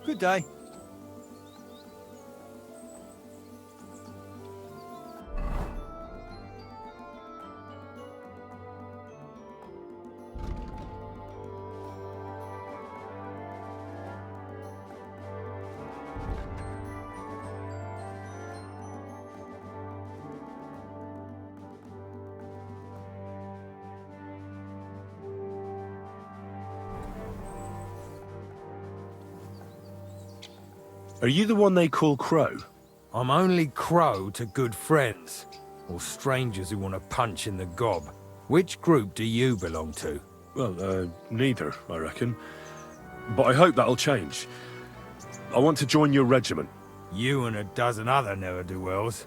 Good day. Are you the one they call Crow? I'm only Crow to good friends, or strangers who want to punch in the gob. Which group do you belong to? Well, neither, I reckon. But I hope that'll change. I want to join your regiment. You and a dozen other ne'er-do-wells.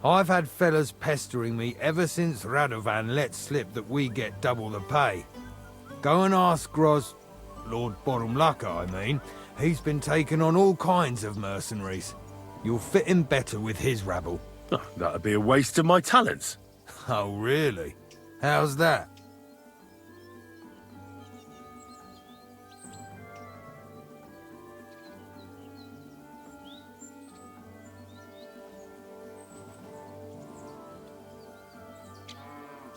I've had fellas pestering me ever since Radovan let slip that we get double the pay. Go and ask Lord Borumlaka, I mean. He's been taking on all kinds of mercenaries. You'll fit in better with his rabble. Oh, that'd be a waste of my talents. Oh, really? How's that?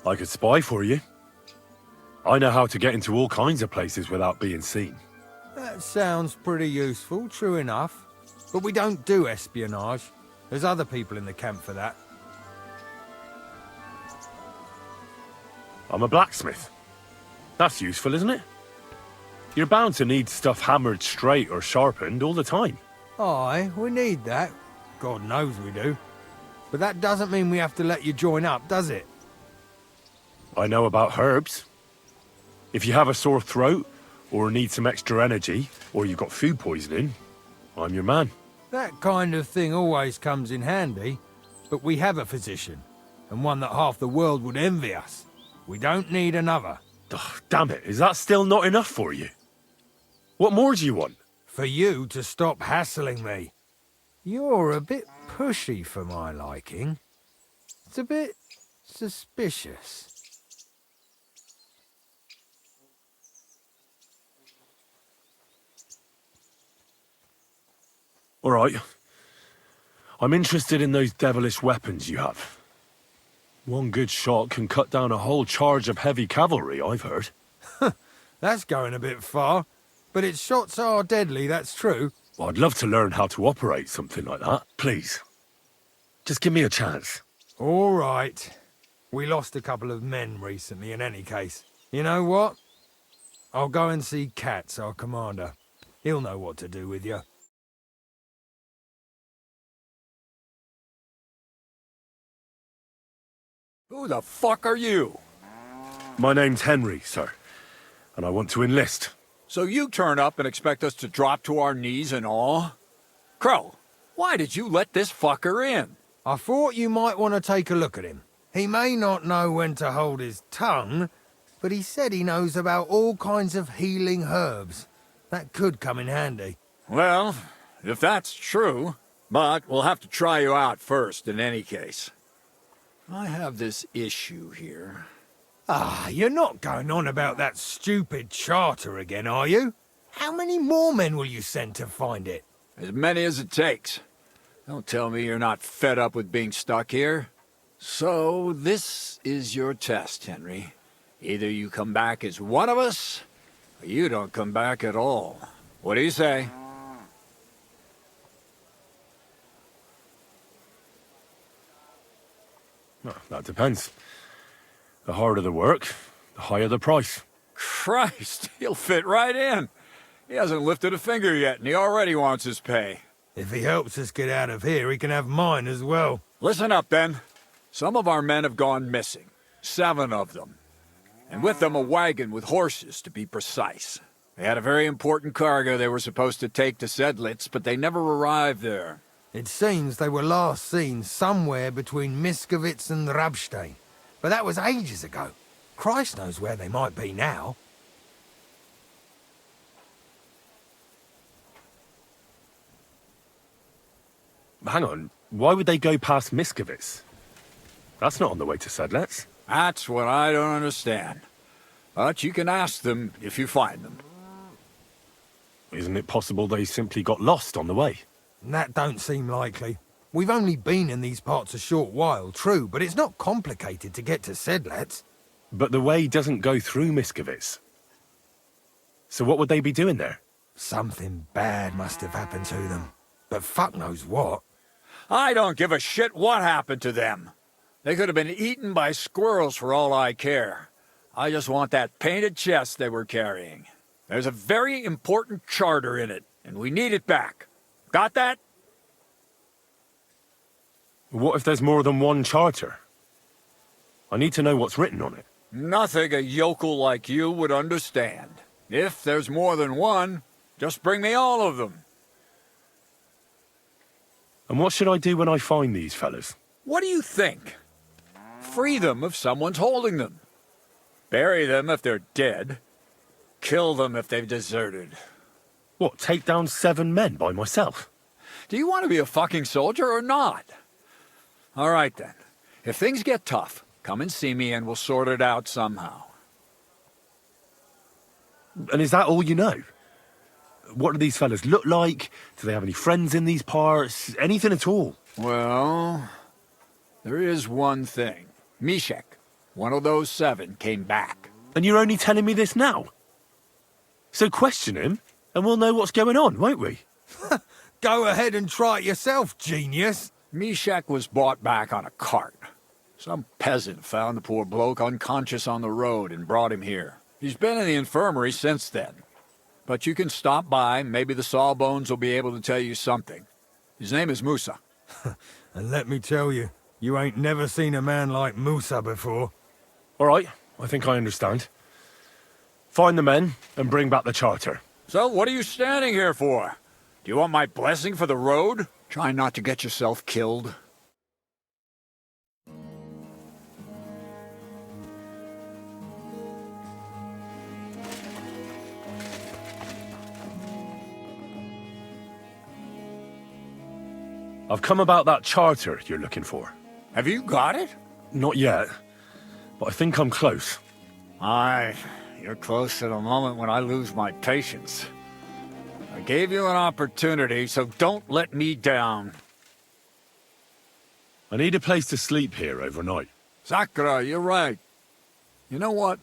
I could spy for you. I know how to get into all kinds of places without being seen. That sounds pretty useful, true enough. But we don't do espionage. There's other people in the camp for that. I'm a blacksmith. That's useful, isn't it? You're bound to need stuff hammered straight or sharpened all the time. Aye, we need that. God knows we do. But that doesn't mean we have to let you join up, does it? I know about herbs. If you have a sore throat, or need some extra energy, or you've got food poisoning, I'm your man. That kind of thing always comes in handy. But we have a physician, and one that half the world would envy us. We don't need another. Ugh, damn it, is that still not enough for you? What more do you want? For you to stop hassling me. You're a bit pushy for my liking. It's a bit suspicious. All right. I'm interested in those devilish weapons you have. One good shot can cut down a whole charge of heavy cavalry, I've heard. That's going a bit far. But its shots are deadly, that's true. Well, I'd love to learn how to operate something like that. Please. Just give me a chance. All right. We lost a couple of men recently in any case. You know what? I'll go and see Katz, our commander. He'll know what to do with you. Who the fuck are you? My name's Henry, sir. And I want to enlist. So you turn up and expect us to drop to our knees in awe? Crow, why did you let this fucker in? I thought you might want to take a look at him. He may not know when to hold his tongue, but he said he knows about all kinds of healing herbs. That could come in handy. Well, if that's true, but we'll have to try you out first in any case. I have this issue here. Ah, you're not going on about that stupid charter again, are you? How many more men will you send to find it? As many as it takes. Don't tell me you're not fed up with being stuck here. So, this is your test, Henry. Either you come back as one of us, or you don't come back at all. What do you say? Well, that depends. The harder the work, the higher the price. Christ, he'll fit right in. He hasn't lifted a finger yet, and he already wants his pay. If he helps us get out of here, he can have mine as well. Listen up, then. Some of our men have gone missing. 7 of them. And with them a wagon with horses, to be precise. They had a very important cargo they were supposed to take to Sedlitz, but they never arrived there. It seems they were last seen somewhere between Miskovitz and Rabstein. But that was ages ago. Christ knows where they might be now. Hang on, why would they go past Miskovitz? That's not on the way to Sedlitz. That's what I don't understand. But you can ask them if you find them. Isn't it possible they simply got lost on the way? That don't seem likely. We've only been in these parts a short while, true, but it's not complicated to get to Sedlets. But the way doesn't go through Miskovitz. So what would they be doing there? Something bad must have happened to them. But fuck knows what. I don't give a shit what happened to them. They could have been eaten by squirrels for all I care. I just want that painted chest they were carrying. There's a very important charter in it, and we need it back. Got that? What if there's more than one charter? I need to know what's written on it. Nothing a yokel like you would understand. If there's more than one, just bring me all of them. And what should I do when I find these fellas? What do you think? Free them if someone's holding them. Bury them if they're dead. Kill them if they've deserted. What, take down 7 men by myself? Do you want to be a fucking soldier or not? All right then. If things get tough, come and see me and we'll sort it out somehow. And is that all you know? What do these fellas look like? Do they have any friends in these parts? Anything at all? Well, there is one thing. Mishek, one of those 7, came back. And you're only telling me this now? So question him, and we'll know what's going on, won't we? Go ahead and try it yourself, genius. Mishek was brought back on a cart. Some peasant found the poor bloke unconscious on the road and brought him here. He's been in the infirmary since then. But you can stop by, maybe the Sawbones will be able to tell you something. His name is Musa. And let me tell you, you ain't never seen a man like Musa before. All right, I think I understand. Find the men and bring back the charter. So what are you standing here for? Do you want my blessing for the road? Try not to get yourself killed. I've come about that charter you're looking for. Have you got it? Not yet, but I think I'm close. Aye, you're close to the moment when I lose my patience. I gave you an opportunity, so don't let me down. I need a place to sleep here overnight. Sakura, you're right. You know what?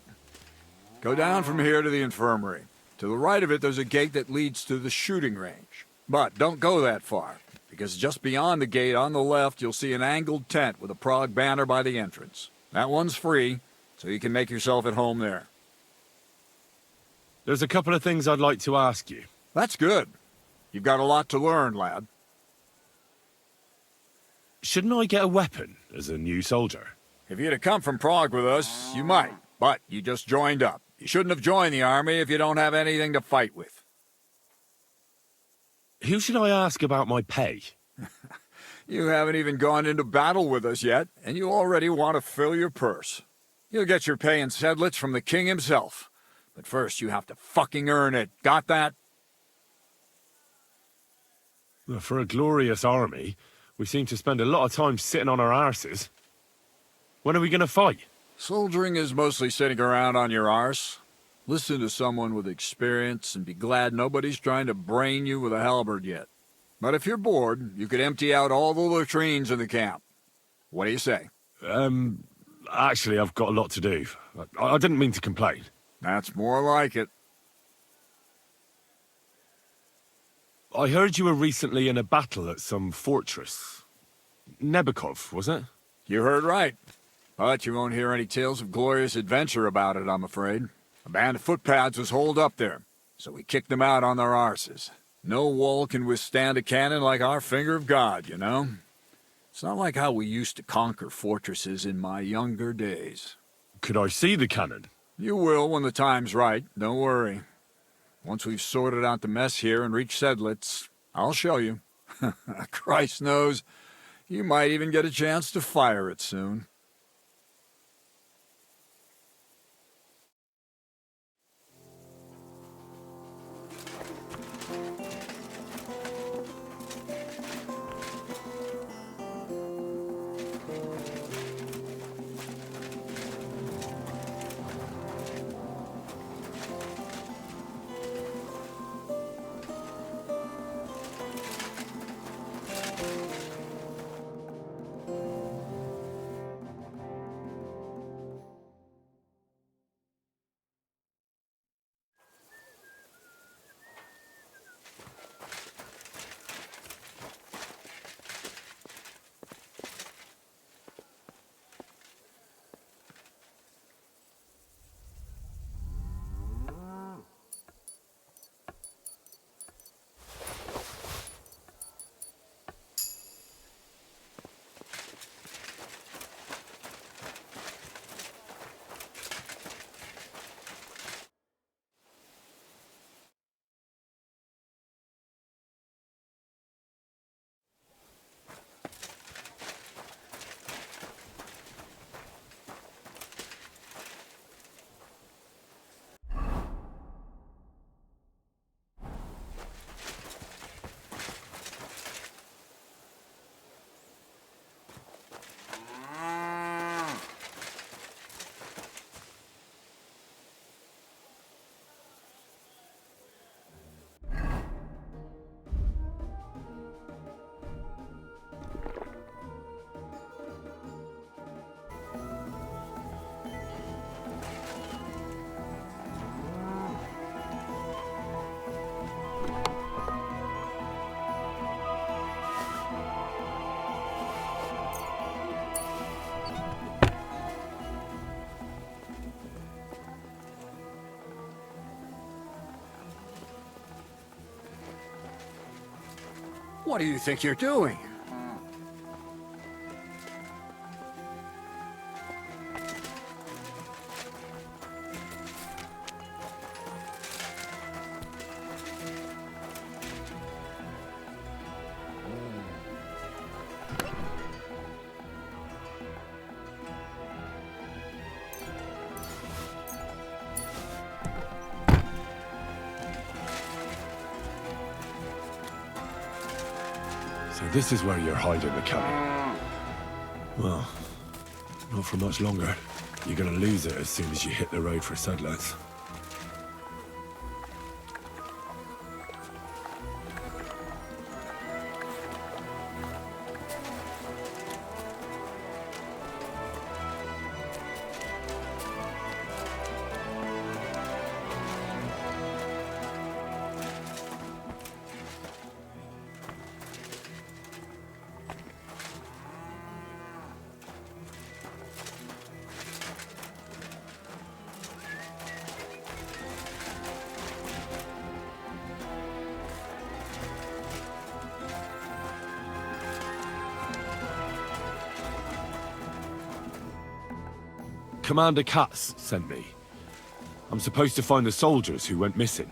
Go down from here to the infirmary. To the right of it, there's a gate that leads to the shooting range. But don't go that far, because just beyond the gate on the left, you'll see an angled tent with a Prague banner by the entrance. That one's free, so you can make yourself at home there. There's a couple of things I'd like to ask you. That's good. You've got a lot to learn, lad. Shouldn't I get a weapon as a new soldier? If you'd have come from Prague with us, you might. But you just joined up. You shouldn't have joined the army if you don't have anything to fight with. Who should I ask about my pay? You haven't even gone into battle with us yet, and you already want to fill your purse. You'll get your pay in sedlets from the king himself. But first you have to fucking earn it. Got that? Well, for a glorious army, we seem to spend a lot of time sitting on our arses. When are we going to fight? Soldiering is mostly sitting around on your arse. Listen to someone with experience and be glad nobody's trying to brain you with a halberd yet. But if you're bored, you could empty out all the latrines in the camp. What do you say? Actually, I've got a lot to do. I didn't mean to complain. That's more like it. I heard you were recently in a battle at some fortress. Nebukov, was it? You heard right. But you won't hear any tales of glorious adventure about it, I'm afraid. A band of footpads was holed up there, so we kicked them out on their arses. No wall can withstand a cannon like our finger of God, you know? It's not like how we used to conquer fortresses in my younger days. Could I see the cannon? You will when the time's right, don't worry. Once we've sorted out the mess here and reached Sedlitz, I'll show you. Christ knows, you might even get a chance to fire it soon. What do you think you're doing? So this is where you're hiding the cabin. Well, not for much longer. You're gonna lose it as soon as you hit the road for Sedlets. Commander Katz sent me. I'm supposed to find the soldiers who went missing.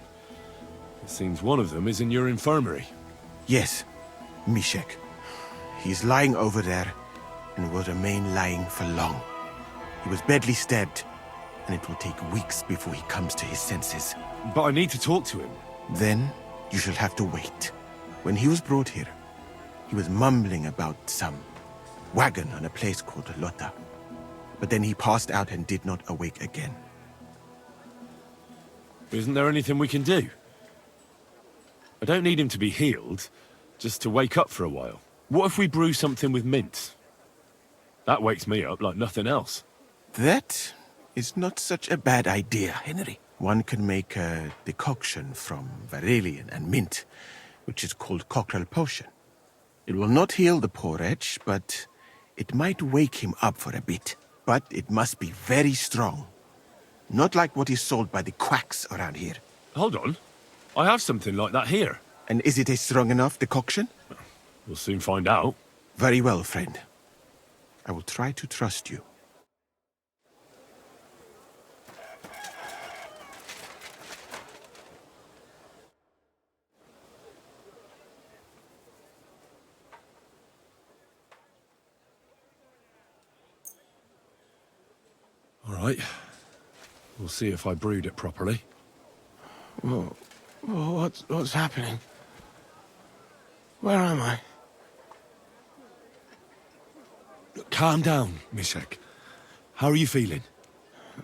It seems one of them is in your infirmary. Yes, Mishek. He's lying over there, and will remain lying for long. He was badly stabbed, and it will take weeks before he comes to his senses. But I need to talk to him. Then, you shall have to wait. When he was brought here, he was mumbling about some wagon on a place called Lota. But then he passed out and did not awake again. Isn't there anything we can do? I don't need him to be healed, just to wake up for a while. What if we brew something with mint? That wakes me up like nothing else. That is not such a bad idea, Henry. One can make a decoction from Varelian and mint, which is called cockerel potion. It will not heal the poor wretch, but it might wake him up for a bit. But it must be very strong. Not like what is sold by the quacks around here. Hold on. I have something like that here. And is it a strong enough decoction? We'll soon find out. Very well, friend. I will try to trust you. All right. We'll see if I brewed it properly. Whoa. What's happening? Where am I? Calm down, Mishek. How are you feeling?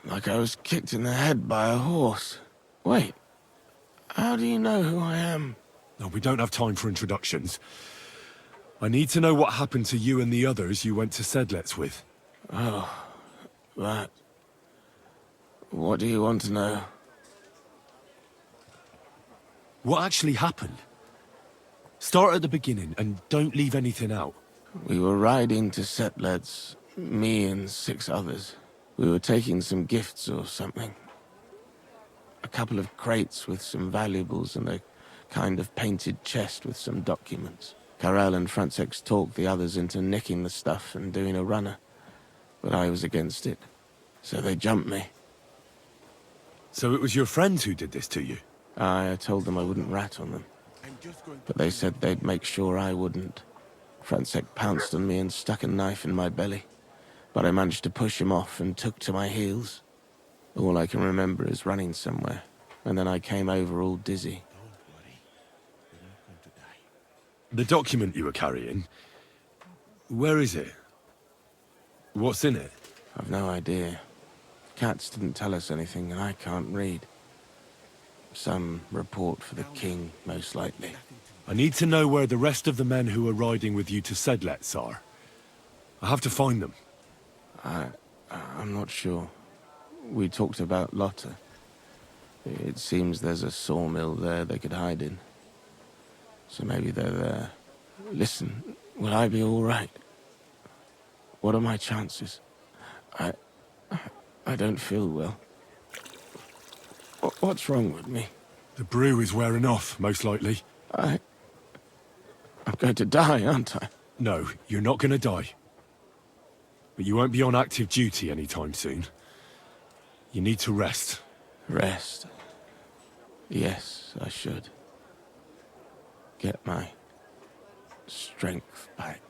Like I was kicked in the head by a horse. Wait. How do you know who I am? No, we don't have time for introductions. I need to know what happened to you and the others you went to Sedlets with. Oh, that. What do you want to know? What actually happened? Start at the beginning and don't leave anything out. We were riding to Sedlets, me and 6 others. We were taking some gifts or something. A couple of crates with some valuables and a kind of painted chest with some documents. Karel and Francex talked the others into nicking the stuff and doing a runner, but I was against it, so they jumped me. So it was your friends who did this to you? I told them I wouldn't rat on them, but they said they'd make sure I wouldn't. Francex pounced on me and stuck a knife in my belly, but I managed to push him off and took to my heels. All I can remember is running somewhere, and then I came over all dizzy. The document you were carrying, where is it? What's in it? I've no idea. Katz didn't tell us anything, and I can't read. Some report for the king, most likely. I need to know where the rest of the men who are riding with you to Sedlets are. I have to find them. I'm not sure. We talked about Lotta. It seems there's a sawmill there they could hide in. So maybe they're there. Listen, will I be all right? What are my chances? I don't feel well. What's wrong with me? The brew is wearing off, most likely. I'm going to die, aren't I? No, you're not gonna die. But you won't be on active duty anytime soon. You need to rest. Rest. Yes, I should. Get my strength back.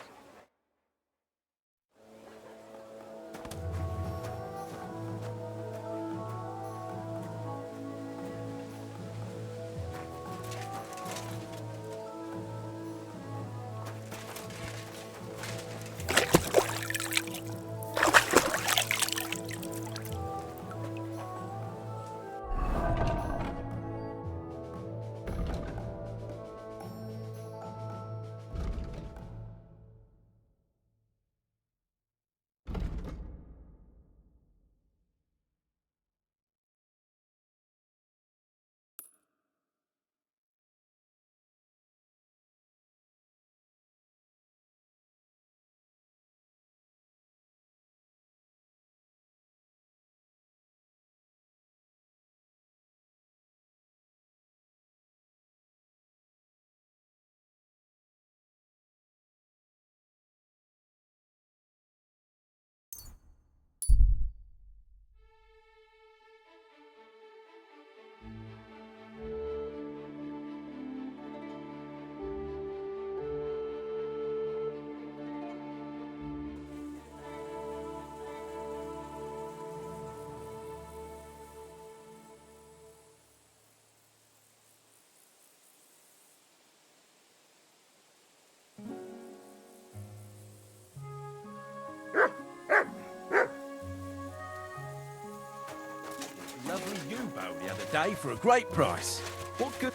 Lovely U-boat the other day for a great price. What good...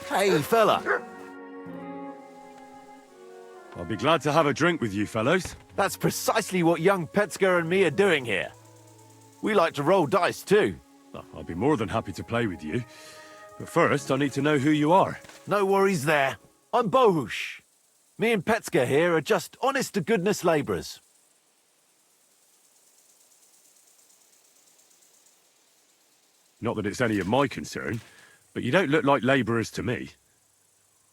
Hey, fella. I'll be glad to have a drink with you fellows. That's precisely what young Petska and me are doing here. We like to roll dice too. Oh, I'll be more than happy to play with you. But first, I need to know who you are. No worries there. I'm Bohush. Me and Petska here are just honest-to-goodness labourers. Not that it's any of my concern, but you don't look like labourers to me.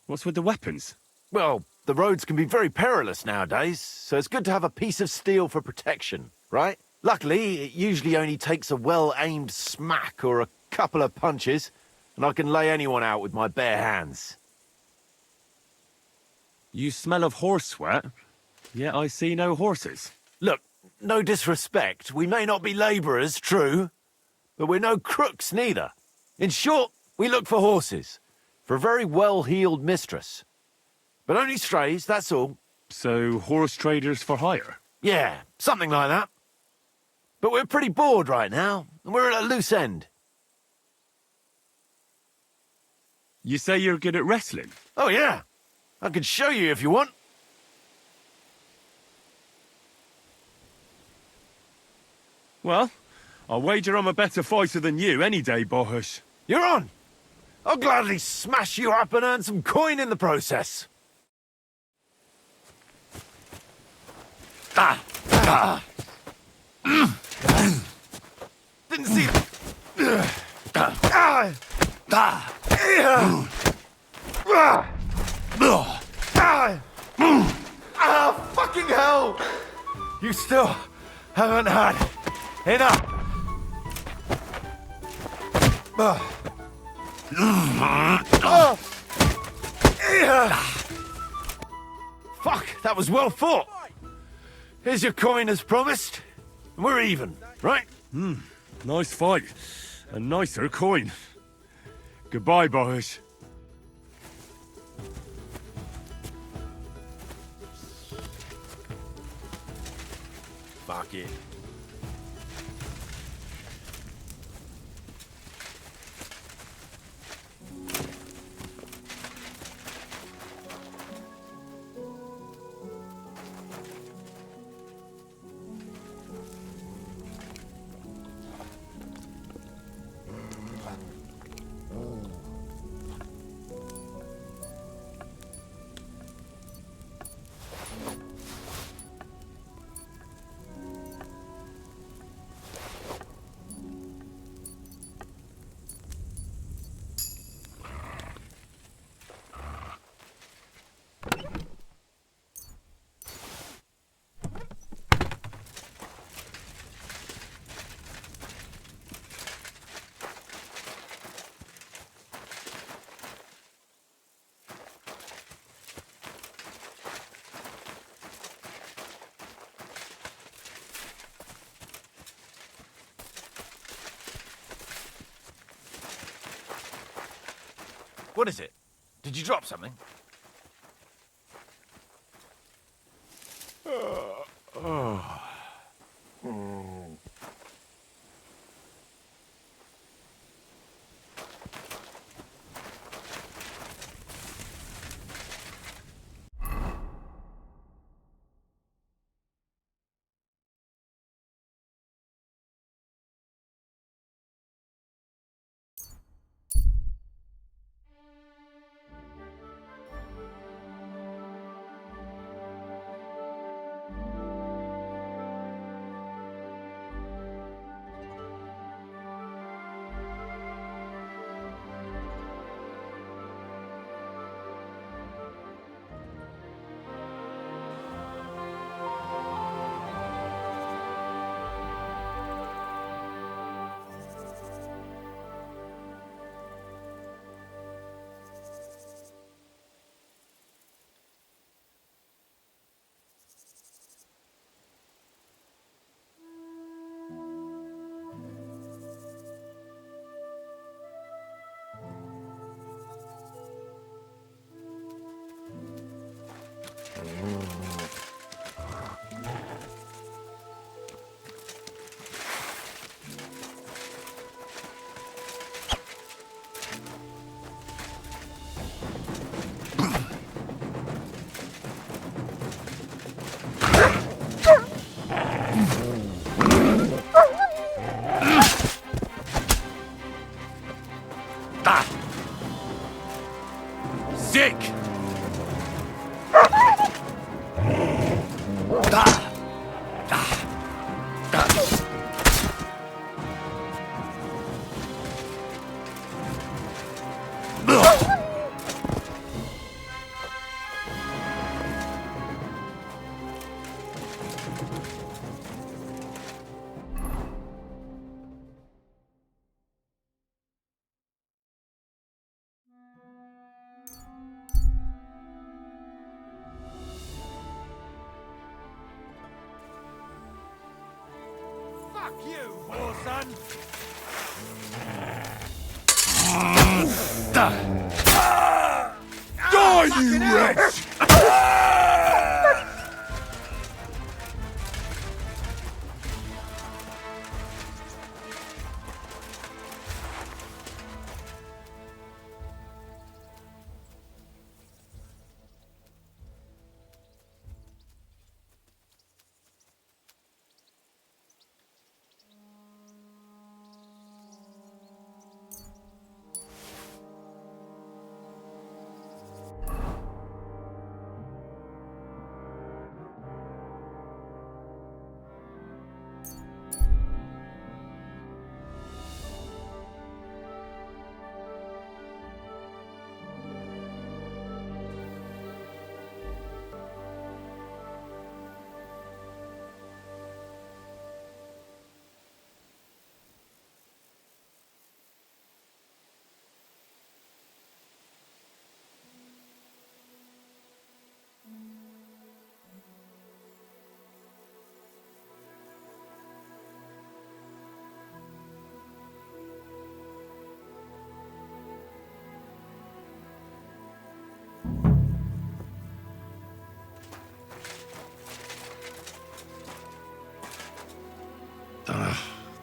What's with the weapons? Well, the roads can be very perilous nowadays, so it's good to have a piece of steel for protection, right? Luckily, it usually only takes a well-aimed smack or a couple of punches, and I can lay anyone out with my bare hands. You smell of horse sweat, yet I see no horses. Look, no disrespect, we may not be labourers, true, but we're no crooks neither. In short, we look for horses, for a very well-heeled mistress. But only strays, that's all. So, horse traders for hire? Yeah, something like that. But we're pretty bored right now, and we're at a loose end. You say you're good at wrestling? Oh yeah, I could show you if you want. Well, I'll wager I'm a better fighter than you any day, Bohush. You're on. I'll gladly smash you up and earn some coin in the process. Didn't see... Fucking hell! You still haven't had enough. Fuck, that was well fought. Here's your coin as promised. We're even, right? Nice fight. A nicer coin. Goodbye, Bohush. Fuck it. What is it? Did you drop something? Sick! Fuck you, whoreson! Die, you wretch!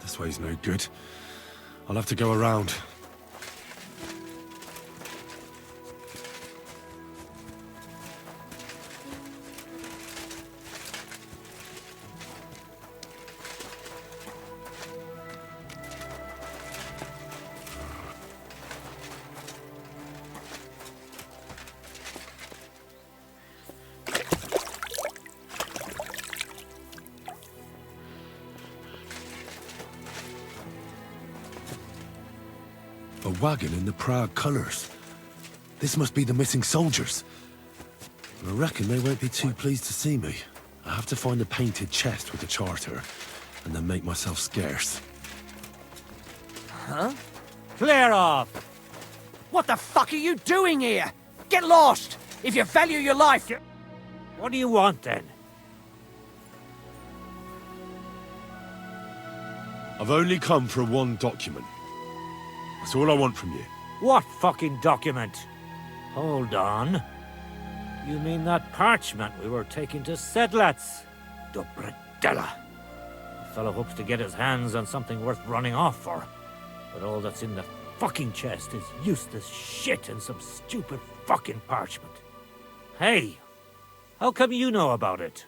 This way's no good. I'll have to go around. A wagon in the Prague colours. This must be the missing soldiers. I reckon they won't be too pleased to see me. I have to find a painted chest with the charter, and then make myself scarce. Huh? Clear off! What the fuck are you doing here? Get lost! If you value your life, you... What do you want, then? I've only come for one document. That's all I want from you. What fucking document? Hold on. You mean that parchment we were taking to Sedlets? Dobredella. The fellow hopes to get his hands on something worth running off for. But all that's in the fucking chest is useless shit and some stupid fucking parchment. Hey, how come you know about it?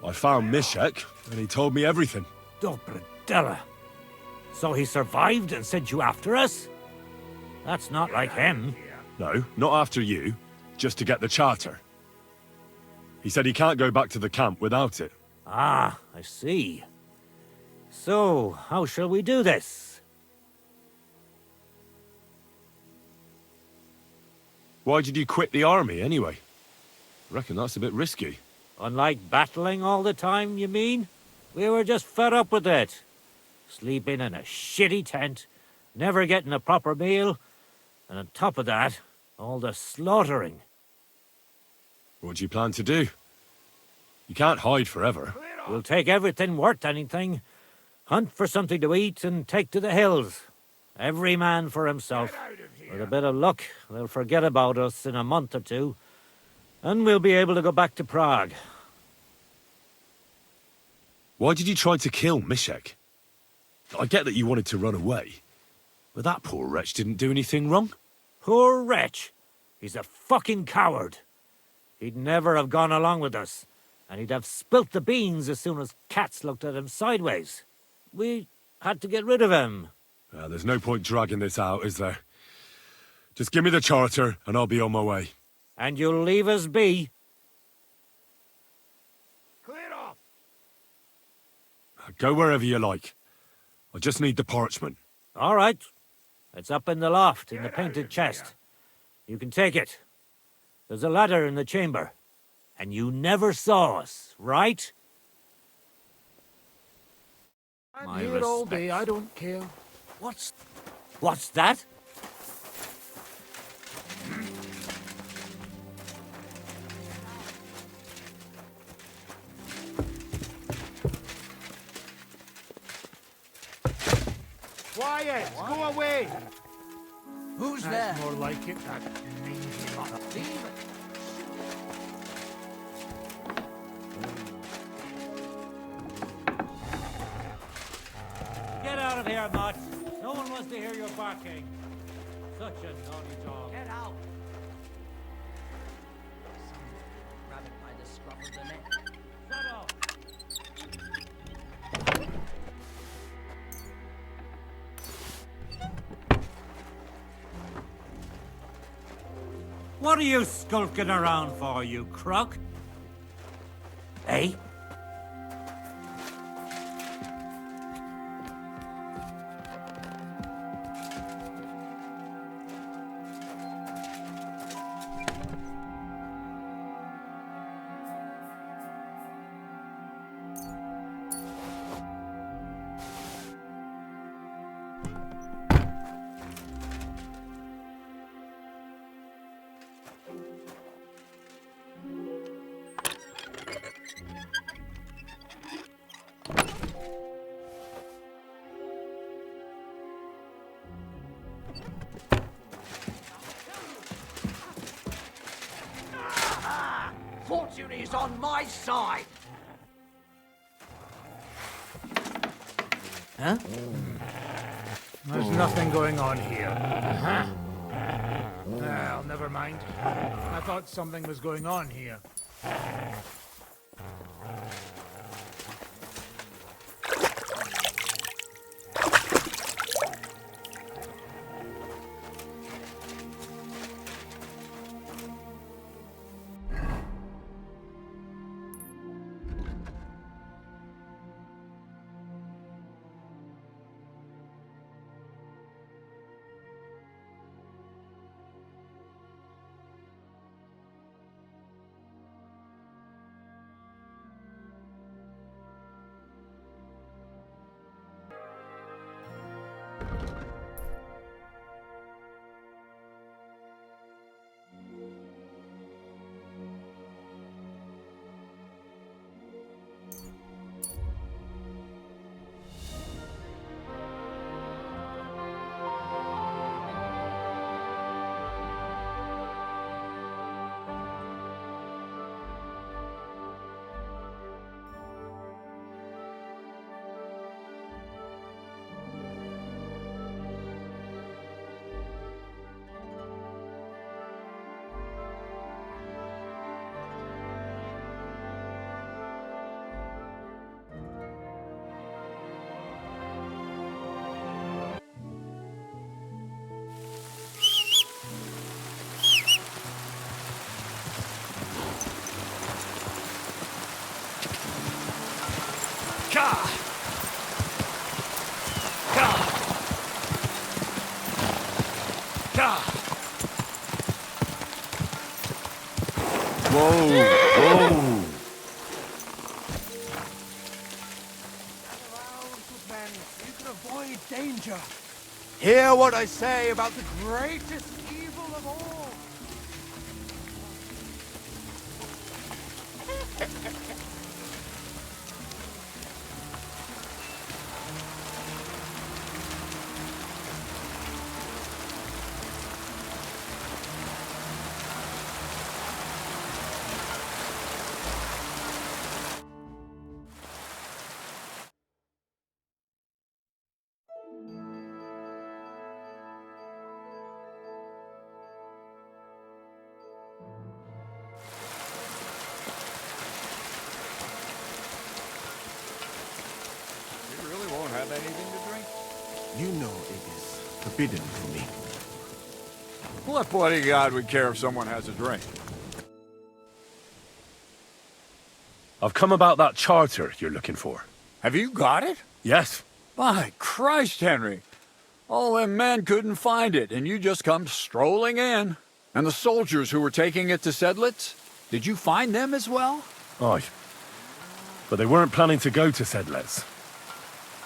I found Mishek, and he told me everything. Dobredella. So he survived and sent you after us? That's not like him. No, not after you. Just to get the charter. He said he can't go back to the camp without it. Ah, I see. So, how shall we do this? Why did you quit the army, anyway? Reckon that's a bit risky. Unlike battling all the time, you mean? We were just fed up with it. Sleeping in a shitty tent, never getting a proper meal, and on top of that, all the slaughtering. What do you plan to do? You can't hide forever. We'll take everything worth anything, hunt for something to eat, and take to the hills. Every man for himself. With a bit of luck, they'll forget about us in a month or two, and we'll be able to go back to Prague. Why did you try to kill Mishek? I get that you wanted to run away, but that poor wretch didn't do anything wrong. Poor wretch. He's a fucking coward. He'd never have gone along with us, and he'd have spilt the beans as soon as cats looked at him sideways. We had to get rid of him. There's no point dragging this out, is there? Just give me the charter, and I'll be on my way. And you'll leave us be? Clear off! Go wherever you like. I just need the parchment. All right. It's up in the loft, in the painted chest. You can take it. There's a ladder in the chamber. And you never saw us, right? I'm here all day, I don't care. What's that? Quiet! Go away! Who's That's more like it, that mangy mother. Get out of here, Mutt. No one wants to hear your barking. Such a naughty dog. Get out. Grab it by the scruff of the neck. Shut up. What are you skulking around for, you crook? Eh? Fortune is on my side. Huh? There's nothing going on here. Well, never mind. I thought something was going on here. Oh! You can avoid danger. Hear what I say about the greatest evil of all. You really won't have anything to drink? You know it is forbidden for me. What bloody god would care if someone has a drink? I've come about that charter you're looking for. Have you got it? Yes. By Christ, Henry. All them men couldn't find it, and you just come strolling in. And the soldiers who were taking it to Sedlitz, did you find them as well? Aye. But they weren't planning to go to Sedlitz.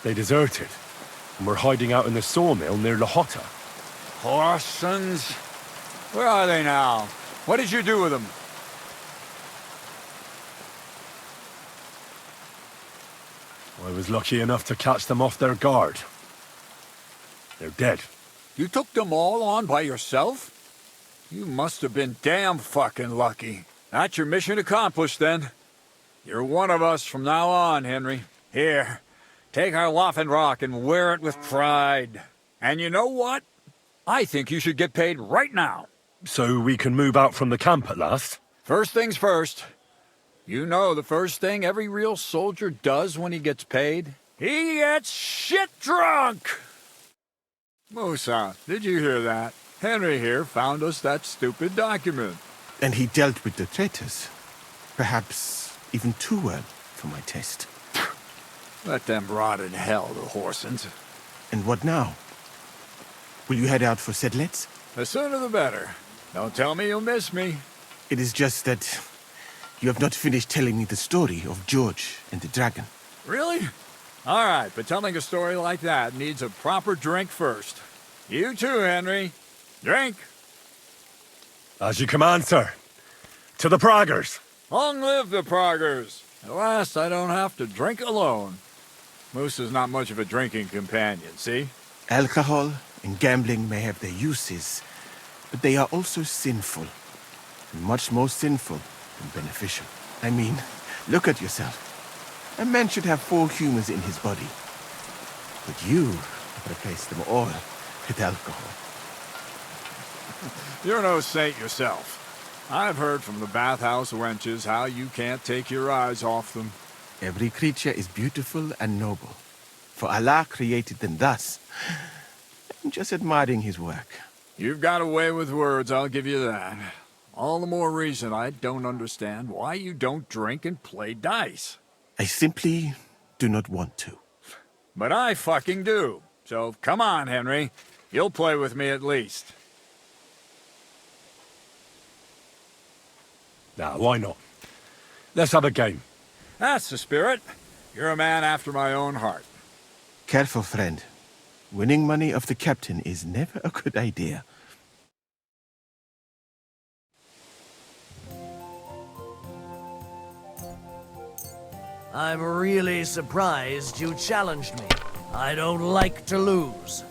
They deserted, and were hiding out in the sawmill near Lahota. Horsons. Where are they now? What did you do with them? I was lucky enough to catch them off their guard. They're dead. You took them all on by yourself? You must have been damn fucking lucky. That's your mission accomplished, then. You're one of us from now on, Henry. Here, take our Waffenrock and wear it with pride. And you know what? I think you should get paid right now. So we can move out from the camp at last? First things first. You know the first thing every real soldier does when he gets paid? He gets shit drunk! Musa, did you hear that? Henry here found us that stupid document. And he dealt with the traitors. Perhaps even too well for my taste. Let them rot in hell, the Horsens. And what now? Will you head out for Sedlitz? The sooner the better. Don't tell me you'll miss me. It is just that you have not finished telling me the story of George and the dragon. Really? All right, but telling a story like that needs a proper drink first. You too, Henry. Drink. As you command, sir. To the Praggers. Long live the Praggers. At last, I don't have to drink alone. Moose is not much of a drinking companion, see? Alcohol and gambling may have their uses, but they are also sinful. And much more sinful than beneficial. I mean, look at yourself. A man should have 4 humors in his body. But you replace them all with alcohol. You're no saint yourself. I've heard from the bathhouse wenches how you can't take your eyes off them. Every creature is beautiful and noble. For Allah created them thus. I'm just admiring his work. You've got a way with words, I'll give you that. All the more reason I don't understand why you don't drink and play dice. I simply do not want to. But I fucking do. So come on, Henry. You'll play with me at least. Now, why not? Let's have a game. That's the spirit. You're a man after my own heart. Careful, friend. Winning money off the captain is never a good idea. I'm really surprised you challenged me. I don't like to lose.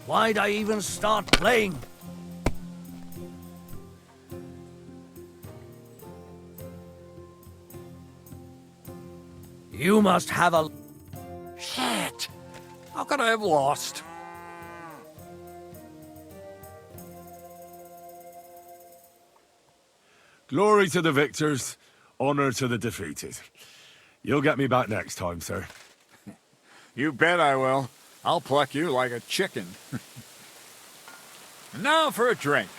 Why'd I even start playing? You must have a... Shit! How could I have lost? Glory to the victors, honor to the defeated. You'll get me back next time, sir. You bet I will. I'll pluck you like a chicken. And now for a drink.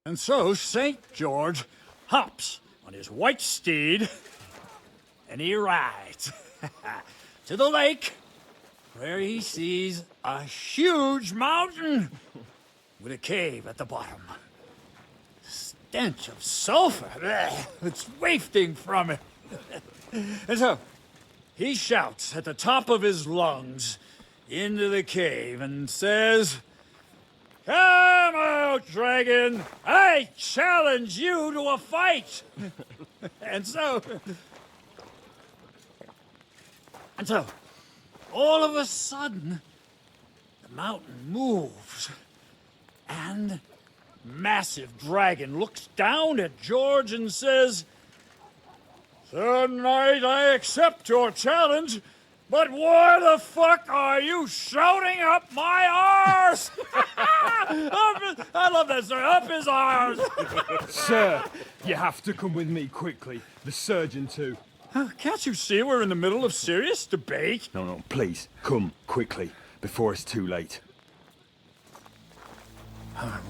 And so St. George hops on his white steed, and he rides to the lake, where he sees a huge mountain with a cave at the bottom. Stench of sulfur, it's wafting from it. And so he shouts at the top of his lungs into the cave and says, "Come out, dragon! I challenge you to a fight!" And so, all of a sudden, the mountain moves, and massive dragon looks down at George and says, "Sir Knight, I accept your challenge, but why the fuck are you shouting up my arse?" I love that, sir. Up his arse. Sir, you have to come with me quickly. The surgeon too. Can't you see we're in the middle of serious debate? No, please, come quickly, before it's too late.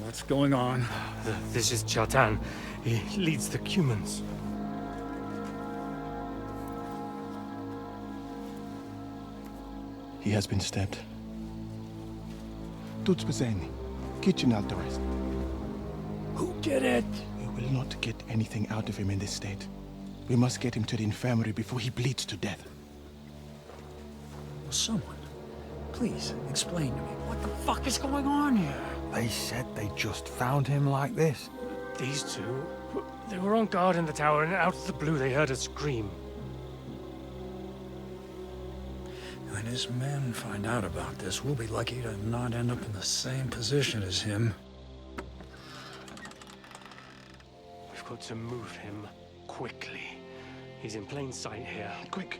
What's going on? This is Chatan. He leads the Cumans. He has been stabbed. Tuts Bazeni, kitchen out the rest. Who did it? We will not get anything out of him in this state. We must get him to the infirmary before he bleeds to death. Someone, please explain to me what the fuck is going on here. They said they just found him like this. These two, they were on guard in the tower, and out of the blue they heard a scream. When his men find out about this, we'll be lucky to not end up in the same position as him. We've got to move him quickly. He's in plain sight here. Quick,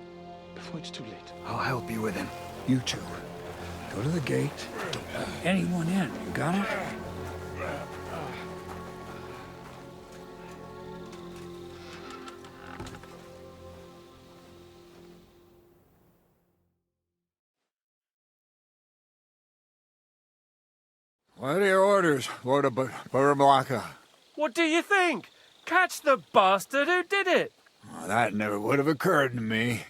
before it's too late. I'll help you with him. You two. Go to the gate. Don't let anyone in. You got it? What are your orders, Lord of Burblaka? What do you think? Catch the bastard who did it! Well, that never would have occurred to me.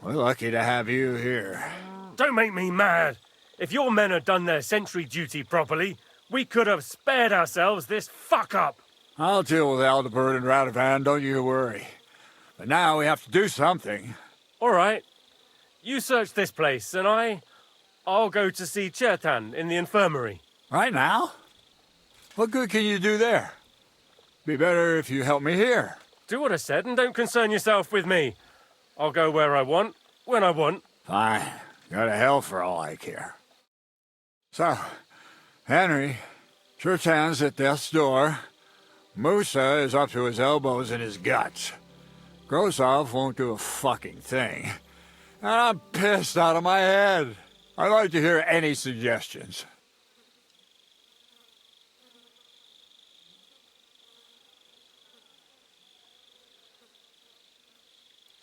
We're lucky to have you here. Don't make me mad. If your men had done their sentry duty properly, we could have spared ourselves this fuck-up. I'll deal with Aldebert and Radovan, don't you worry. But now we have to do something. All right. You search this place, and I'll go to see Chertan in the infirmary. Right now? What good can you do there? Be better if you help me here. Do what I said and don't concern yourself with me. I'll go where I want, when I want. Fine. Go to hell for all I care. So, Henry, Chertan's at death's door. Musa is up to his elbows in his guts. Grosov won't do a fucking thing. And I'm pissed out of my head. I'd like to hear any suggestions.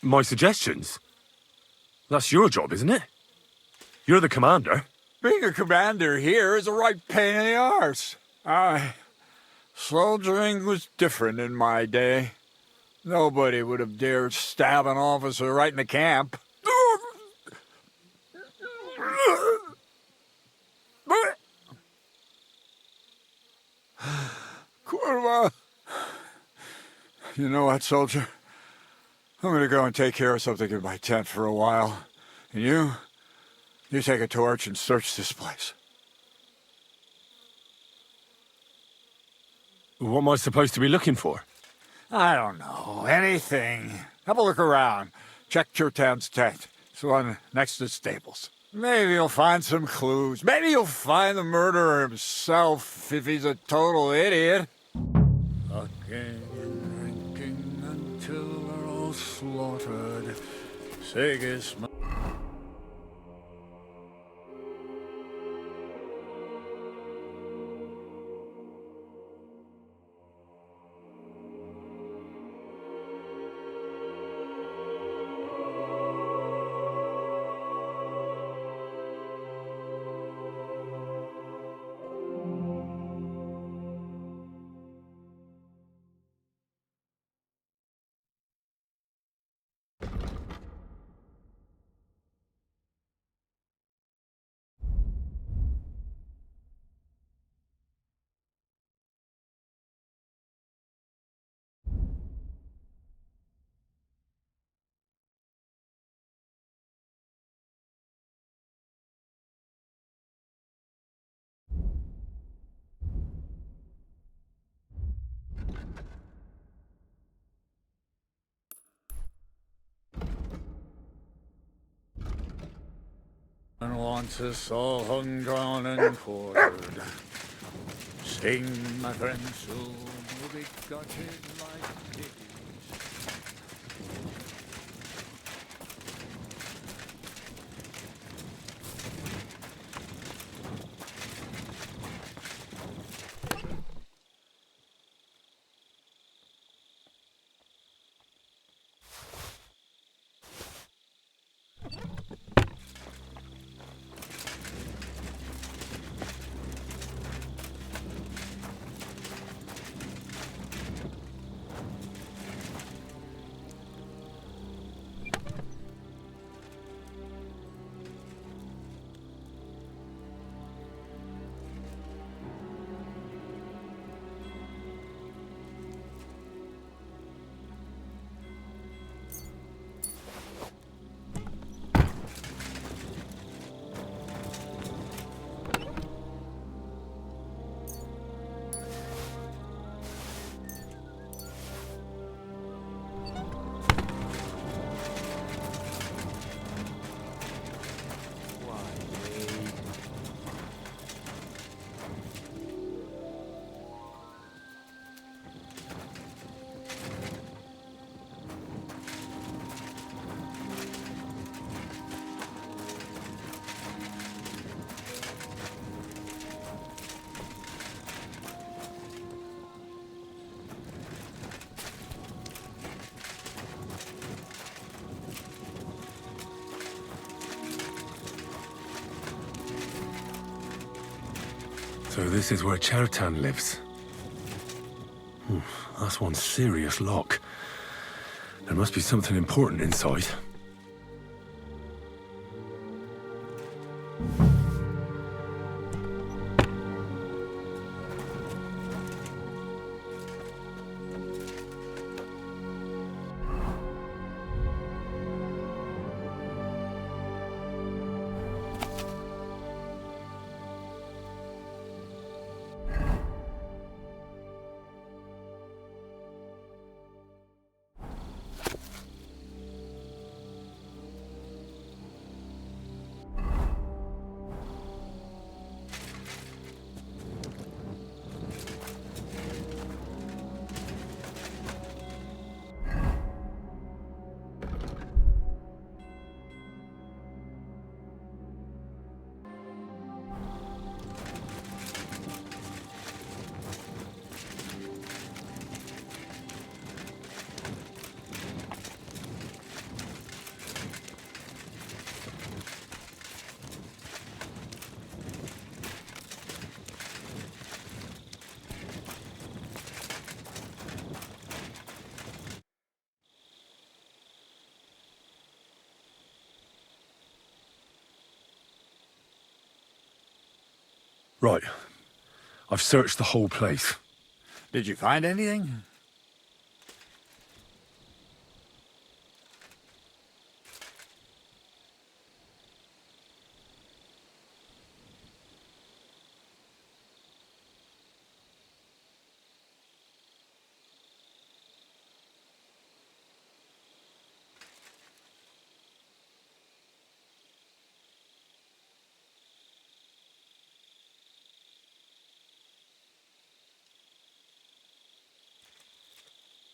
My suggestions? That's your job, isn't it? You're the commander. Being a commander here is a right pain in the arse. Soldiering was different in my day. Nobody would have dared stab an officer right in the camp. Kurva! You know what, soldier? I'm gonna go and take care of something in my tent for a while. And you take a torch and search this place. What am I supposed to be looking for? I don't know. Anything. Have a look around. Check Chertan's tent. It's the one next to the stables. Maybe you'll find some clues. Maybe you'll find the murderer himself if he's a total idiot. Fucking drinking until they're all slaughtered. Sigismund. wants us all hung, drawn, and quartered. Sing, my friends, soon we'll be gutted like piggies. So this is where Chertan lives. That's one serious lock. There must be something important inside. Right. I've searched the whole place. Did you find anything?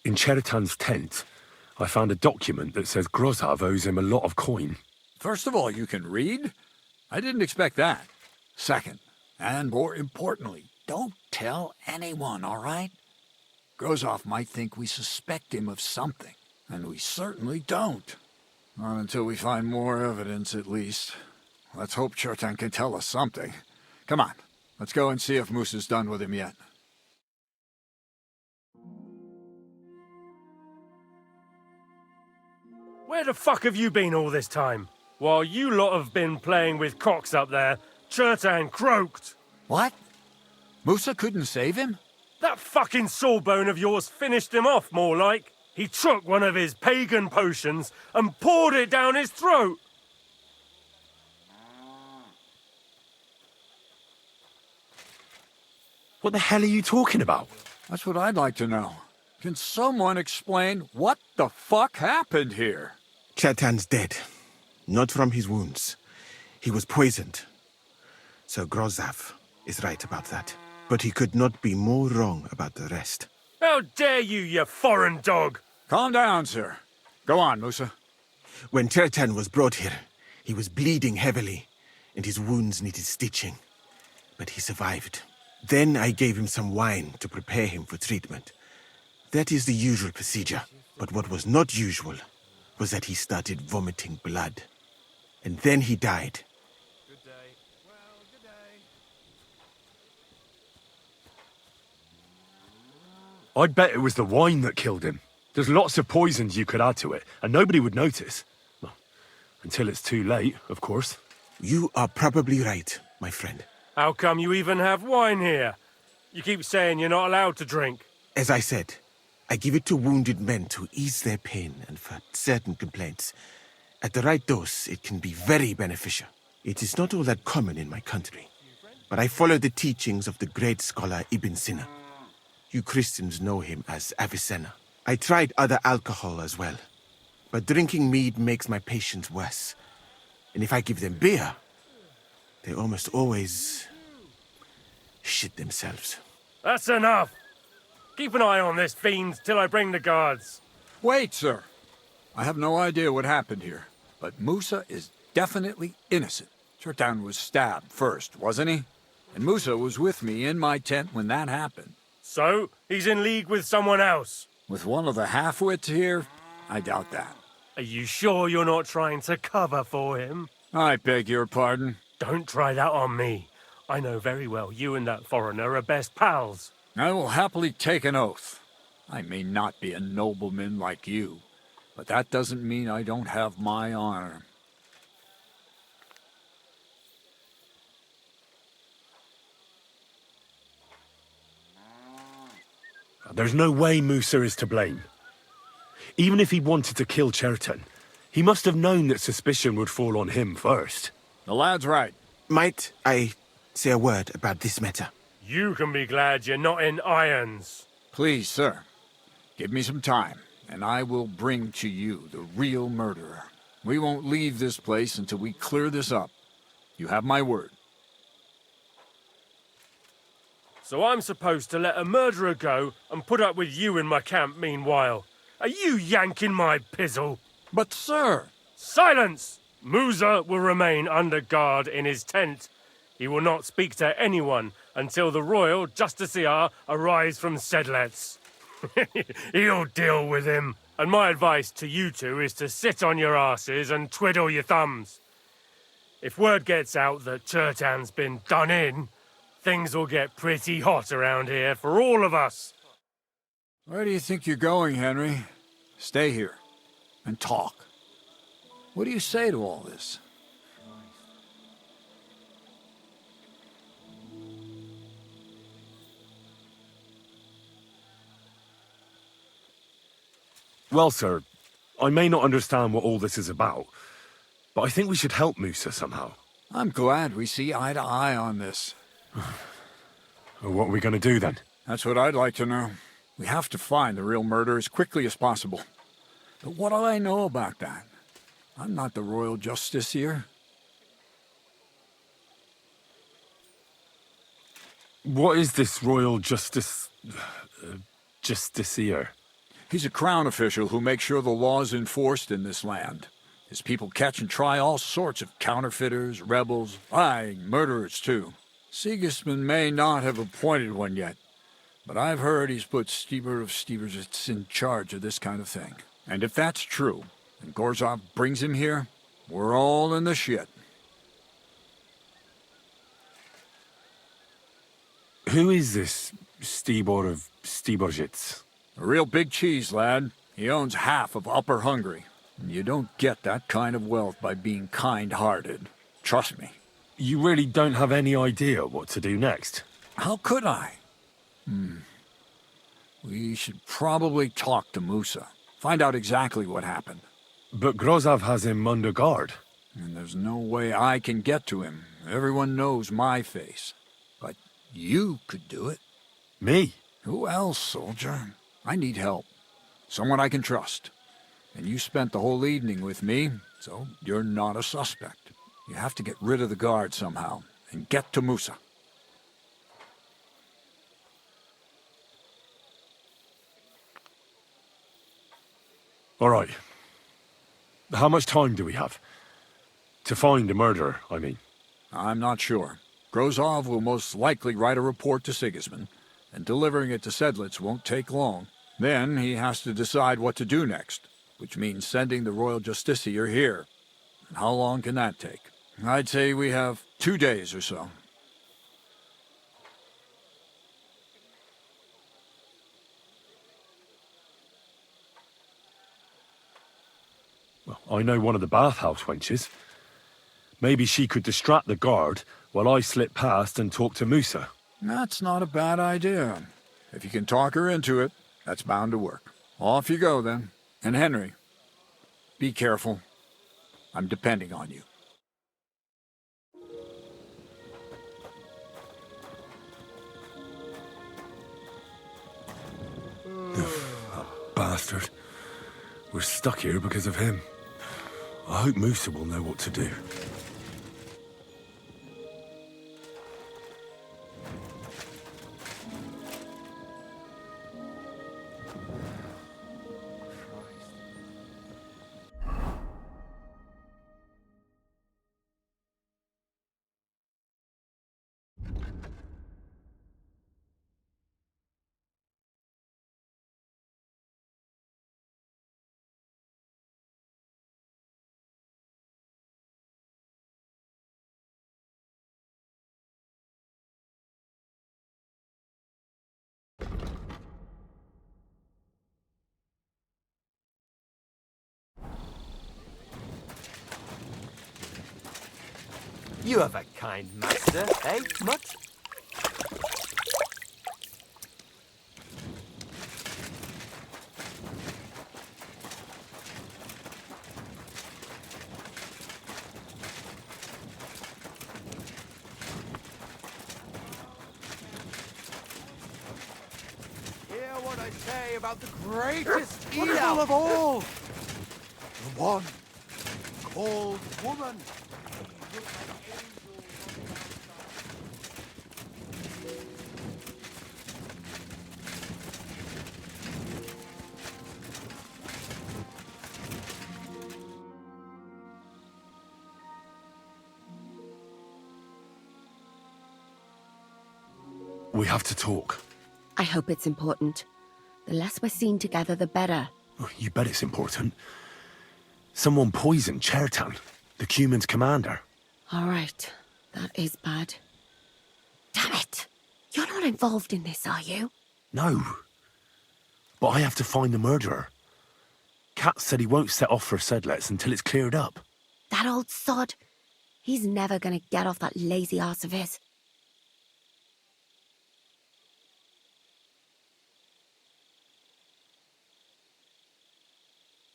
In Cheritan's tent, I found a document that says Grozov owes him a lot of coin. First of all, you can read? I didn't expect that. Second, and more importantly, don't tell anyone, all right? Grozov might think we suspect him of something, and we certainly don't. Not until we find more evidence, at least. Let's hope Chertan can tell us something. Come on, let's go and see if Moose is done with him yet. Where the fuck have you been all this time? While you lot have been playing with cocks up there, Chertan croaked. What? Musa couldn't save him? That fucking sawbone of yours finished him off, more like. He took one of his pagan potions and poured it down his throat. What the hell are you talking about? That's what I'd like to know. Can someone explain what the fuck happened here? Chertan's dead. Not from his wounds. He was poisoned. Sir Grozav is right about that. But he could not be more wrong about the rest. How dare you, you foreign dog! Calm down, sir. Go on, Musa. When Chertan was brought here, he was bleeding heavily, and his wounds needed stitching. But he survived. Then I gave him some wine to prepare him for treatment. That is the usual procedure. But what was not usual was that he started vomiting blood. And then he died. Good day. Well, good day. I'd bet it was the wine that killed him. There's lots of poisons you could add to it, and nobody would notice. Well, until it's too late, of course. You are probably right, my friend. How come you even have wine here? You keep saying you're not allowed to drink. As I said, I give it to wounded men to ease their pain and for certain complaints. At the right dose, it can be very beneficial. It is not all that common in my country, but I follow the teachings of the great scholar Ibn Sina. You Christians know him as Avicenna. I tried other alcohol as well, but drinking mead makes my patients worse. And if I give them beer, they almost always shit themselves. That's enough! Keep an eye on this fiend till I bring the guards. Wait, sir. I have no idea what happened here, but Musa is definitely innocent. Chertan was stabbed first, wasn't he? And Musa was with me in my tent when that happened. So, he's in league with someone else? With one of the half-wits here? I doubt that. Are you sure you're not trying to cover for him? I beg your pardon. Don't try that on me. I know very well you and that foreigner are best pals. I will happily take an oath. I may not be a nobleman like you, but that doesn't mean I don't have my honor. There's no way Musa is to blame. Even if he wanted to kill Chertan, he must have known that suspicion would fall on him first. The lad's right. Might I say a word about this matter? You can be glad you're not in irons. Please, sir, give me some time, and I will bring to you the real murderer. We won't leave this place until we clear this up. You have my word. So I'm supposed to let a murderer go and put up with you in my camp meanwhile. Are you yanking my pizzle? But, sir... Silence! Musa will remain under guard in his tent. He will not speak to anyone until the royal justiciar arrives from Sedlets. He'll deal with him. And my advice to you two is to sit on your asses and twiddle your thumbs. If word gets out that Chertan's been done in, things will get pretty hot around here for all of us. Where do you think you're going, Henry? Stay here and talk. What do you say to all this? Well, sir, I may not understand what all this is about, but I think we should help Musa somehow. I'm glad we see eye to eye on this. Well, what are we going to do then? That's what I'd like to know. We have to find the real murderer as quickly as possible. But what do I know about that? I'm not the royal justiciar. What is this royal justiciar? He's a crown official who makes sure the law is enforced in this land. His people catch and try all sorts of counterfeiters, rebels, aye, murderers too. Sigismund may not have appointed one yet, but I've heard he's put Stieber of Stiebersitz in charge of this kind of thing. And if that's true, and Gorzov brings him here, we're all in the shit. Who is this Stibor of Stiebersitz? A real big cheese, lad. He owns half of Upper Hungary. And you don't get that kind of wealth by being kind-hearted. Trust me. You really don't have any idea what to do next? How could I? We should probably talk to Musa. Find out exactly what happened. But Grozov has him under guard. And there's no way I can get to him. Everyone knows my face. But you could do it. Me? Who else, soldier? I need help. Someone I can trust. And you spent the whole evening with me, so you're not a suspect. You have to get rid of the guard somehow, and get to Musa. All right. How much time do we have? To find the murderer, I mean. I'm not sure. Grozov will most likely write a report to Sigismund, and delivering it to Sedlitz won't take long. Then he has to decide what to do next, which means sending the Royal Justiciar here. And how long can that take? I'd say we have 2 days or so. Well, I know one of the bathhouse wenches. Maybe she could distract the guard while I slip past and talk to Musa. That's not a bad idea. If you can talk her into it, that's bound to work. Off you go, then. And Henry, be careful. I'm depending on you. That bastard. We're stuck here because of him. I hope Musa will know what to do. You have a kind master, eh, Mutt? Hear what I say about the greatest evil of all. The one called woman. We have to talk. I hope it's important. The less we're seen together, the better. Oh, you bet it's important. Someone poisoned Chertan, the Cuman's commander. All right. That is bad. Damn it! You're not involved in this, are you? No. But I have to find the murderer. Kat said he won't set off for Sedlitz until it's cleared up. That old sod. He's never gonna get off that lazy arse of his.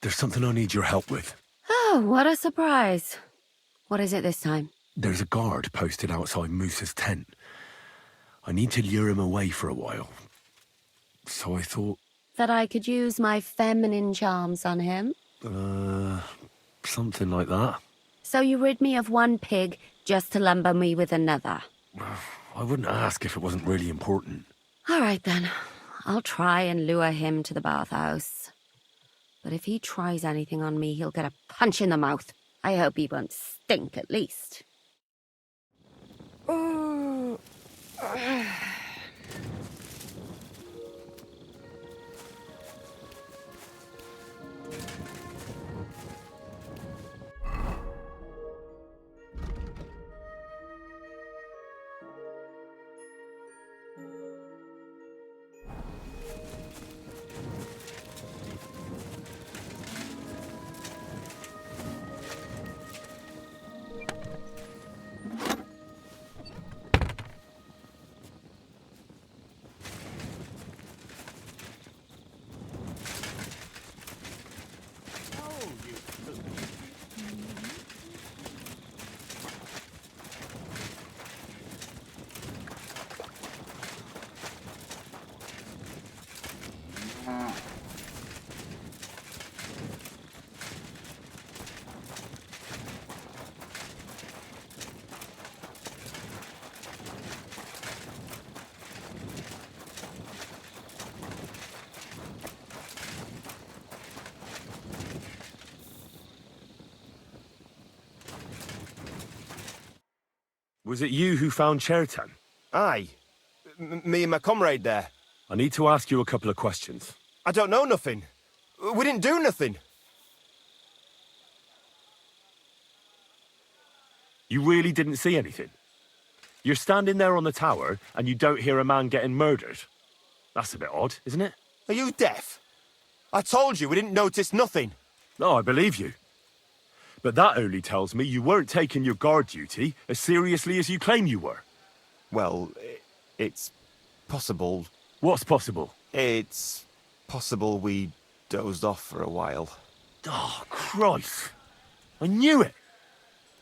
There's something I need your help with. Oh, what a surprise. What is it this time? There's a guard posted outside Musa's tent. I need to lure him away for a while. So I thought... That I could use my feminine charms on him? Something like that. So you rid me of one pig just to lumber me with another? I wouldn't ask if it wasn't really important. All right then. I'll try and lure him to the bathhouse. But if he tries anything on me, he'll get a punch in the mouth. I hope he won't stink, at least. Was it you who found Chertan? Aye. Me and my comrade there. I need to ask you a couple of questions. I don't know nothing. We didn't do nothing. You really didn't see anything? You're standing there on the tower and you don't hear a man getting murdered? That's a bit odd, isn't it? Are you deaf? I told you we didn't notice nothing. No, I believe you. But that only tells me you weren't taking your guard duty as seriously as you claim you were. Well, it's possible. What's possible? It's possible we dozed off for a while. Oh, Christ. I knew it.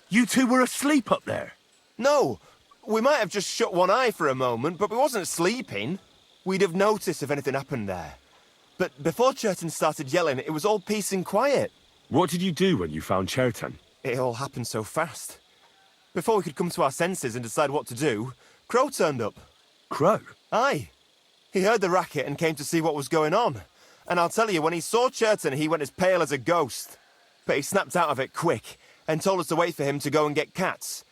You two were asleep up there. No, we might have just shut one eye for a moment, but we wasn't sleeping. We'd have noticed if anything happened there. But before Chertan started yelling, it was all peace and quiet. What did you do when you found Chertan? It all happened so fast. Before we could come to our senses and decide what to do, Crow turned up. Crow? Aye. He heard the racket and came to see what was going on. And I'll tell you, when he saw Chertan, he went as pale as a ghost. But he snapped out of it quick and told us to wait for him to go and get cats.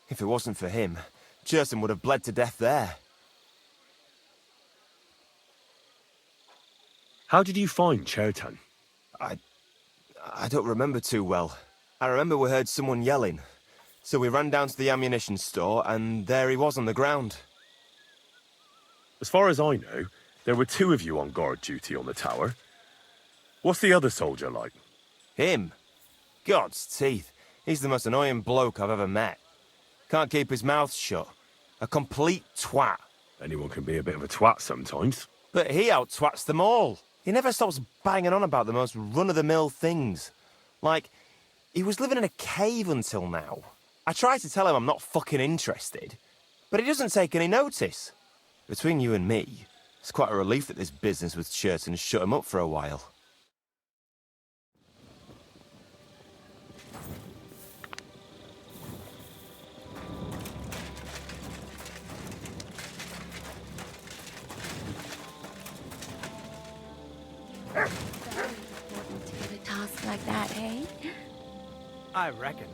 If it wasn't for him, Chertan would have bled to death there. How did you find Chertan? I don't remember too well. I remember we heard someone yelling. So we ran down to the ammunition store, and there he was on the ground. As far as I know, there were two of you on guard duty on the tower. What's the other soldier like? Him? God's teeth. He's the most annoying bloke I've ever met. Can't keep his mouth shut. A complete twat. Anyone can be a bit of a twat sometimes. But he out-twats them all. He never stops banging on about the most run-of-the-mill things. Like, he was living in a cave until now. I tried to tell him I'm not fucking interested, but he doesn't take any notice. Between you and me, it's quite a relief that this business with Chertan shut him up for a while. Very important to get a task like that, eh? I reckon.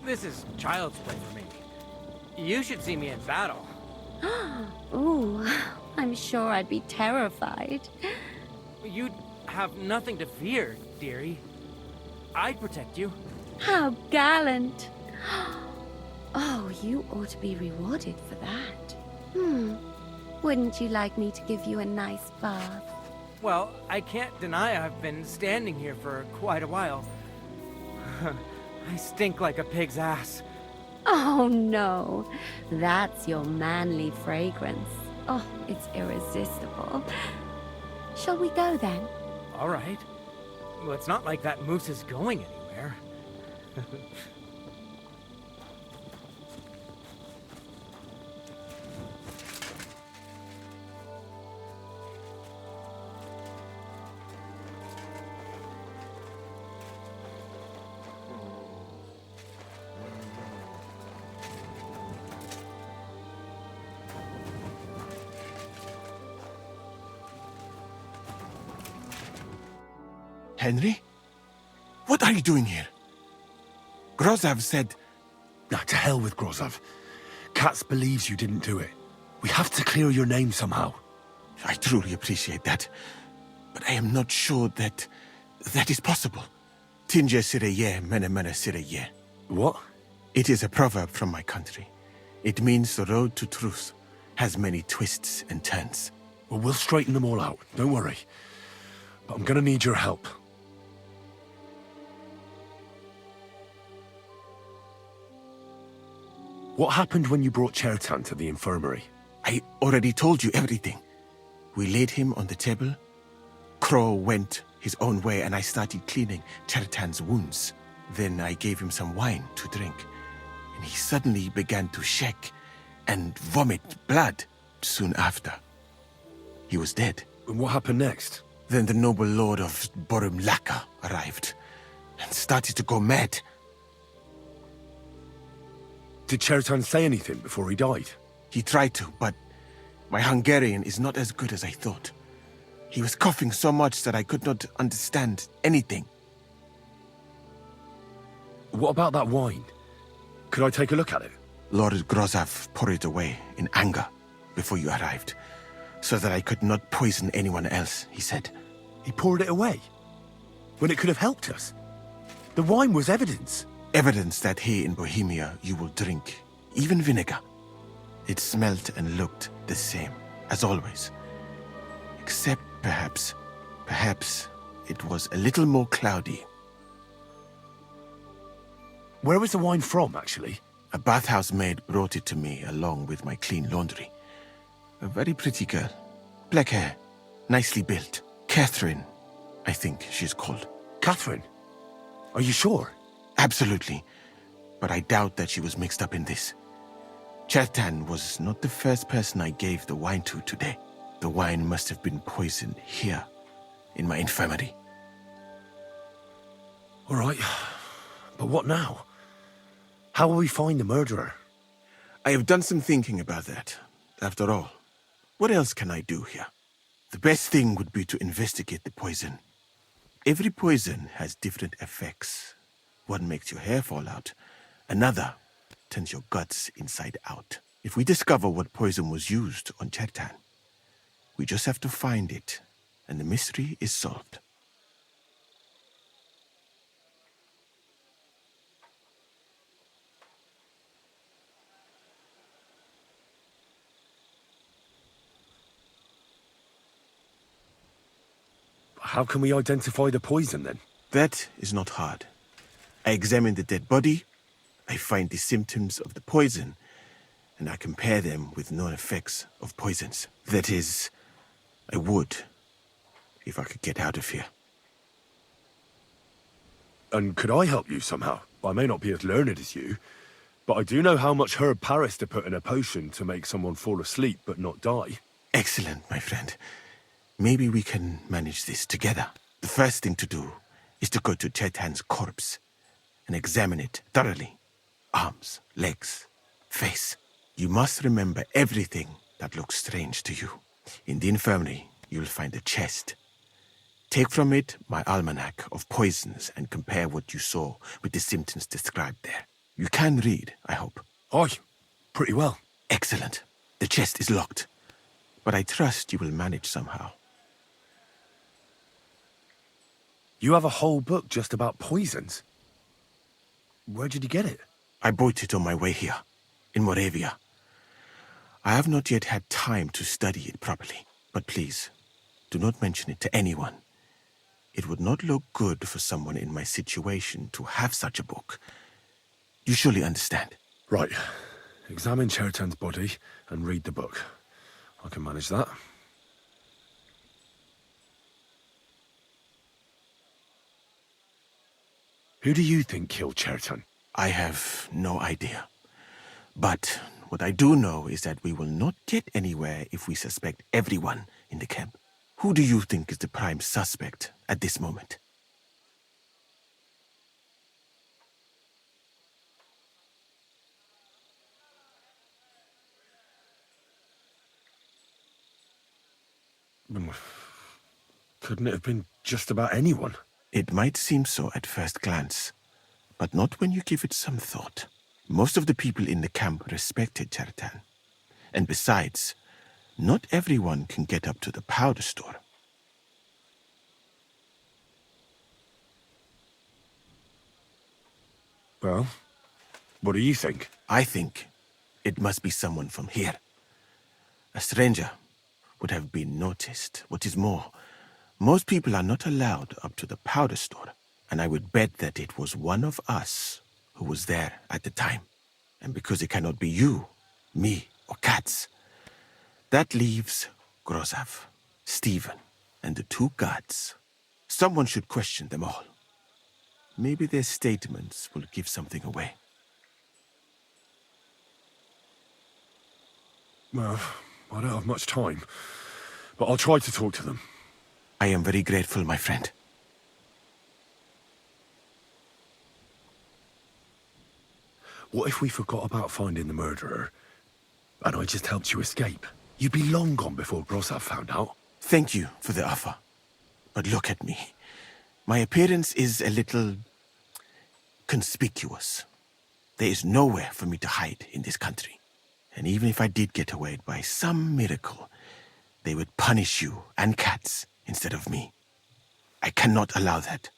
This is child's play for me. You should see me in battle. Ooh, I'm sure I'd be terrified. You'd have nothing to fear, dearie. I'd protect you. How gallant. Oh, you ought to be rewarded for that. Wouldn't you like me to give you a nice bath? Well, I can't deny I've been standing here for quite a while. I stink like a pig's ass. Oh, no. That's your manly fragrance. Oh, it's irresistible. Shall we go, then? All right. Well, it's not like that moose is going anywhere. Henry? What are you doing here? Grozov said... Nah, to hell with Grozov. Katz believes you didn't do it. We have to clear your name somehow. I truly appreciate that. But I am not sure that is possible. Tinje sireye, mene mene sireye. What? It is a proverb from my country. It means the road to truth has many twists and turns. Well, we'll straighten them all out. Don't worry. But I'm gonna need your help. What happened when you brought Chertan to the infirmary? I already told you everything. We laid him on the table. Crow went his own way and I started cleaning Chertan's wounds. Then I gave him some wine to drink. And he suddenly began to shake and vomit blood soon after. He was dead. And what happened next? Then the noble lord of Borumlaka arrived and started to go mad. Did Chertan say anything before he died? He tried to, but my Hungarian is not as good as I thought. He was coughing so much that I could not understand anything. What about that wine? Could I take a look at it? Lord Grozav poured it away in anger before you arrived, so that I could not poison anyone else, he said. He poured it away? When it could have helped us? The wine was evidence. Evidence that here in Bohemia you will drink, even vinegar. It smelt and looked the same, as always. Except perhaps it was a little more cloudy. Where was the wine from, actually? A bathhouse maid brought it to me along with my clean laundry. A very pretty girl. Black hair, nicely built. Catherine, I think she's called. Catherine? Are you sure? Absolutely. But I doubt that she was mixed up in this. Chertan was not the first person I gave the wine to today. The wine must have been poisoned here, in my infirmary. All right. But what now? How will we find the murderer? I have done some thinking about that. After all, what else can I do here? The best thing would be to investigate the poison. Every poison has different effects. One makes your hair fall out. Another turns your guts inside out. If we discover what poison was used on Chertan, we just have to find it, and the mystery is solved. How can we identify the poison, then? That is not hard. I examine the dead body, I find the symptoms of the poison, and I compare them with known effects of poisons. That is, I would, if I could get out of here. And could I help you somehow? I may not be as learned as you, but I do know how much herb Paris to put in a potion to make someone fall asleep but not die. Excellent, my friend. Maybe we can manage this together. The first thing to do is to go to Chertan's corpse and examine it thoroughly. Arms, legs, face. You must remember everything that looks strange to you. In the infirmary, you'll find a chest. Take from it my almanac of poisons and compare what you saw with the symptoms described there. You can read, I hope. Aye, pretty well. Excellent. The chest is locked, but I trust you will manage somehow. You have a whole book just about poisons. Where did you get it? I bought it on my way here, in Moravia. I have not yet had time to study it properly, but please, do not mention it to anyone. It would not look good for someone in my situation to have such a book. You surely understand. Right. Examine Chertan's body and read the book. I can manage that. Who do you think killed Chertan? I have no idea. But what I do know is that we will not get anywhere if we suspect everyone in the camp. Who do you think is the prime suspect at this moment? Couldn't it have been just about anyone? It might seem so at first glance, but not when you give it some thought. Most of the people in the camp respected Chertan. And besides, not everyone can get up to the powder store. Well, what do you think? I think it must be someone from here. A stranger would have been noticed. What is more, most people are not allowed up to the powder store, and I would bet that it was one of us who was there at the time. And because it cannot be you, me, or Katz, that leaves Grozav, Stephen, and the two guards. Someone should question them all. Maybe their statements will give something away. Well, I don't have much time, but I'll try to talk to them. I am very grateful, my friend. What if we forgot about finding the murderer, and I just helped you escape? You'd be long gone before Grozav found out. Thank you for the offer. But look at me. My appearance is a little conspicuous. There is nowhere for me to hide in this country. And even if I did get away by some miracle, they would punish you and cats instead of me. I cannot allow that.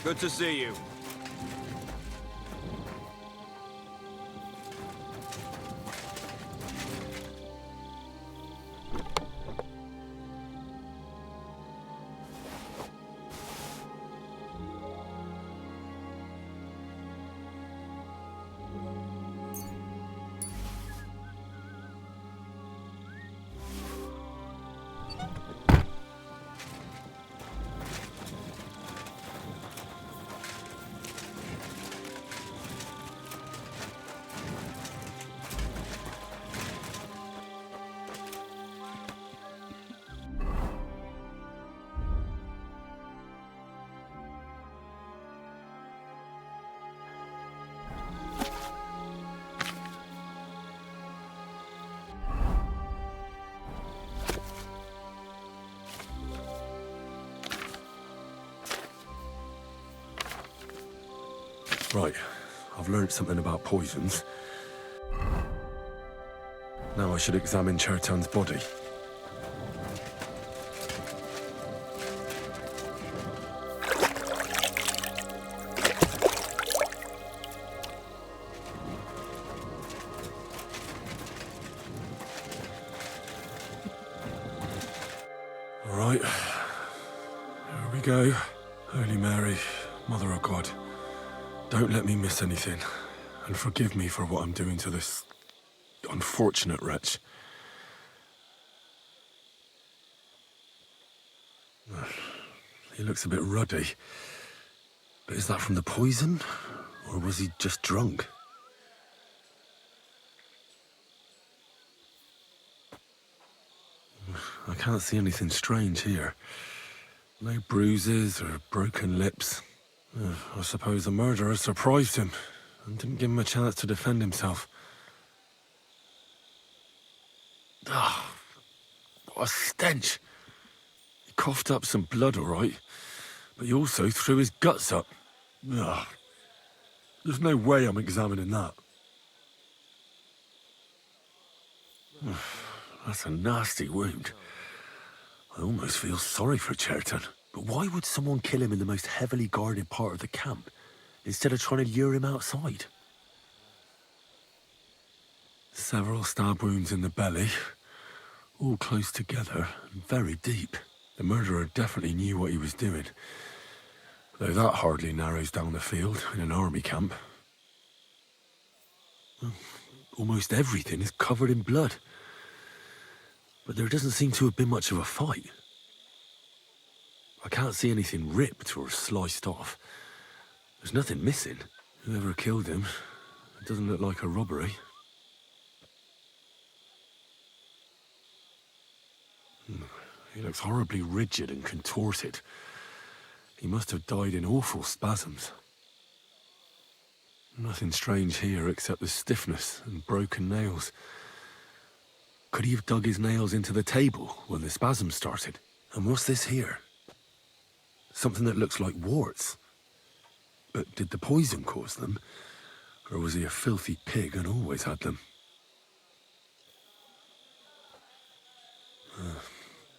Good to see you. Right, I've learned something about poisons. Now I should examine Chertan's body. All right, here we go. Holy Mary, Mother of God. Don't let me miss anything, and forgive me for what I'm doing to this unfortunate wretch. He looks a bit ruddy. But is that from the poison, or was he just drunk? I can't see anything strange here. No bruises or broken lips. I suppose the murderer surprised him and didn't give him a chance to defend himself. Ah, what a stench. He coughed up some blood, all right, but he also threw his guts up. Ugh. There's no way I'm examining that. That's a nasty wound. I almost feel sorry for Chertan. But why would someone kill him in the most heavily guarded part of the camp, instead of trying to lure him outside? Several stab wounds in the belly, all close together and very deep. The murderer definitely knew what he was doing, though that hardly narrows down the field in an army camp. Almost everything is covered in blood, but there doesn't seem to have been much of a fight. I can't see anything ripped or sliced off. There's nothing missing. Whoever killed him, it doesn't look like a robbery. He looks horribly rigid and contorted. He must have died in awful spasms. Nothing strange here except the stiffness and broken nails. Could he have dug his nails into the table when the spasms started? And what's this here? Something that looks like warts. But did the poison cause them? Or was he a filthy pig and always had them?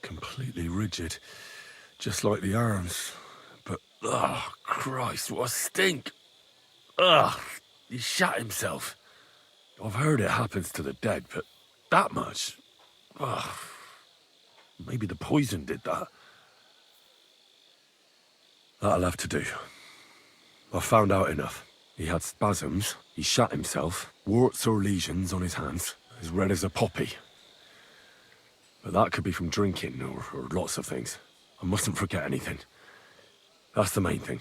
Completely rigid. Just like the arms. But, oh, Christ, what a stink! Ugh, he shat himself. I've heard it happens to the dead, but that much? Ugh. Maybe the poison did that. That'll have to do. I've found out enough. He had spasms, he shat himself, warts or lesions on his hands, as red as a poppy. But that could be from drinking or lots of things. I mustn't forget anything. That's the main thing.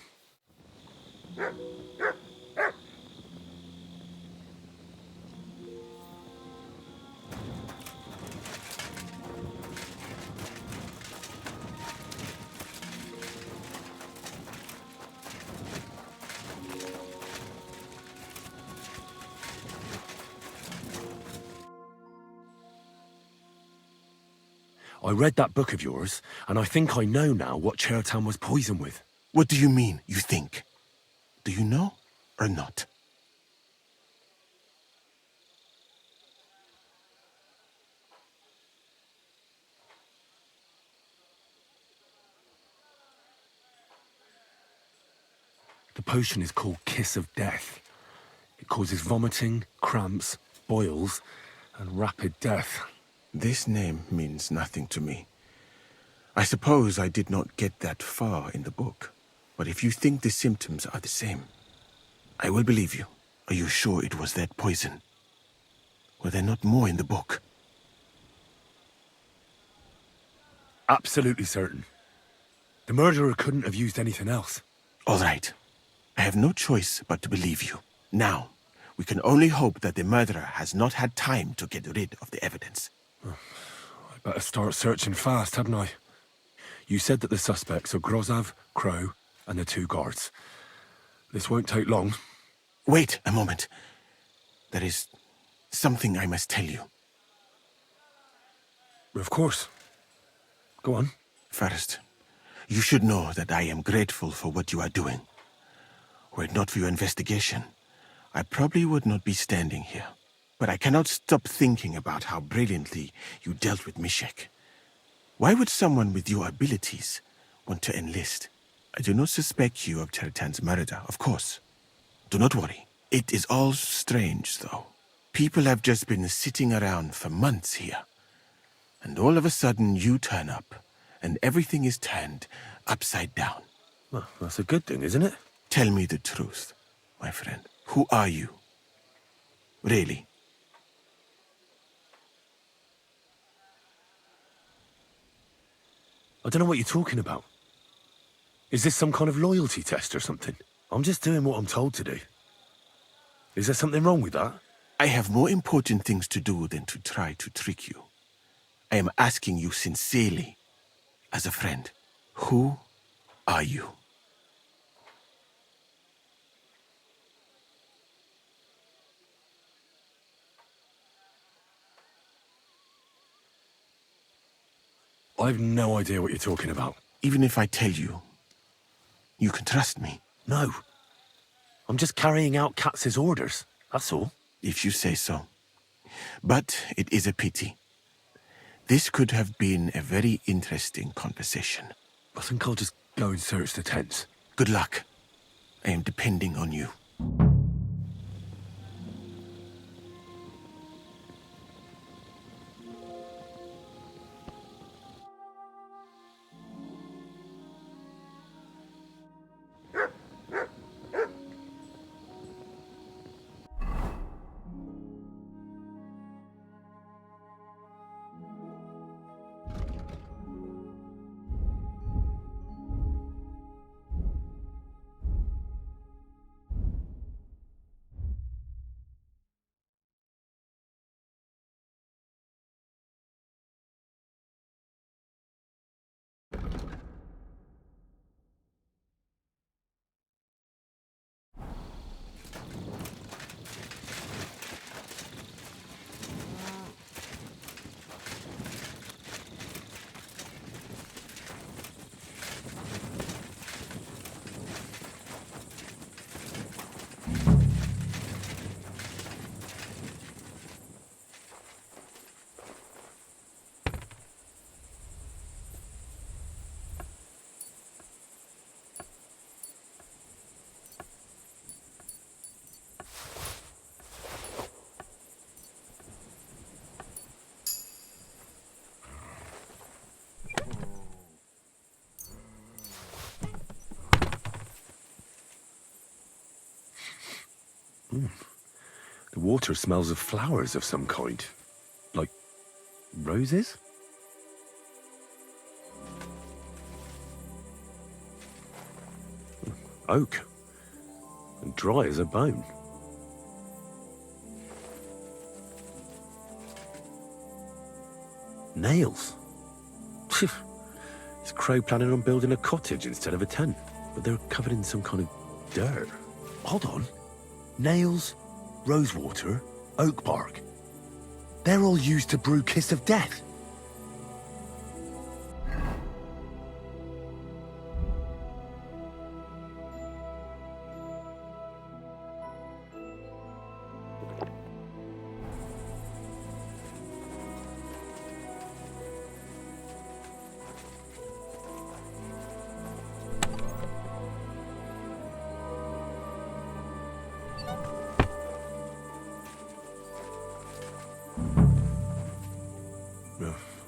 I read that book of yours, and I think I know now what Chertown was poisoned with. What do you mean, you think? Do you know or not? The potion is called Kiss of Death. It causes vomiting, cramps, boils, and rapid death. This name means nothing to me. I suppose I did not get that far in the book. But if you think the symptoms are the same, I will believe you. Are you sure it was that poison? Were there not more in the book? Absolutely certain. The murderer couldn't have used anything else. All right. I have no choice but to believe you. Now, we can only hope that the murderer has not had time to get rid of the evidence. I better start searching fast, hadn't I? You said that the suspects are Grozav, Crow, and the 2 guards. This won't take long. Wait a moment. There is something I must tell you. Of course. Go on. First, you should know that I am grateful for what you are doing. Were it not for your investigation, I probably would not be standing here. But I cannot stop thinking about how brilliantly you dealt with Mishek. Why would someone with your abilities want to enlist? I do not suspect you of Chertan's murder, of course. Do not worry. It is all strange, though. People have just been sitting around for months here. And all of a sudden you turn up, and everything is turned upside down. Well, that's a good thing, isn't it? Tell me the truth, my friend. Who are you? Really? I don't know what you're talking about. Is this some kind of loyalty test or something? I'm just doing what I'm told to do. Is there something wrong with that? I have more important things to do than to try to trick you. I am asking you sincerely, as a friend. Who are you? I've no idea what you're talking about. Even if I tell you, you can trust me. No. I'm just carrying out Katz's orders, that's all. If you say so. But it is a pity. This could have been a very interesting conversation. I think I'll just go and search the tents. Good luck. I am depending on you. The water smells of flowers of some kind. Like roses? Oak. And dry as a bone. Nails. Is Crow planning on building a cottage instead of a tent? But they're covered in some kind of dirt. Hold on. Nails, rosewater, oak bark. They're all used to brew Kiss of Death.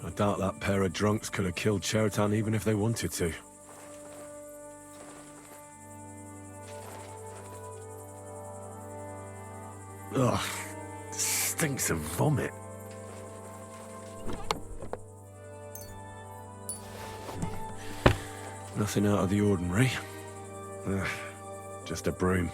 I doubt that pair of drunks could have killed Chertan even if they wanted to. Ugh, stinks of vomit. Nothing out of the ordinary. Ugh, just a broom.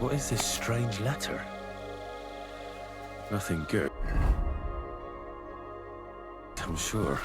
What is this strange letter? Nothing good. I'm sure.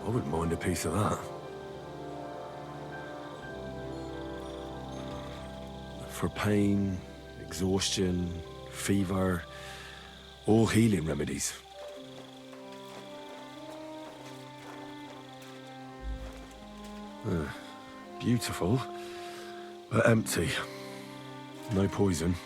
I wouldn't mind a piece of that. For pain, exhaustion, fever, all healing remedies. Beautiful, but empty. No poison.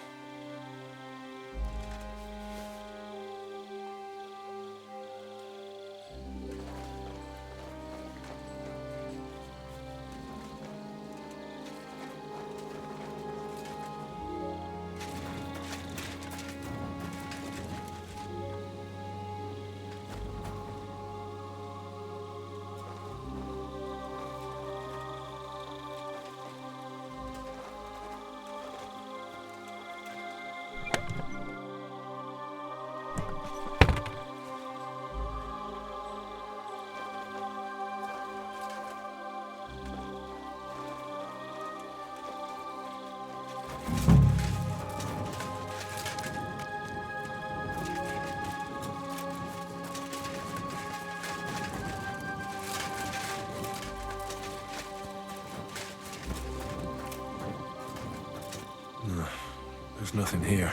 There's nothing here.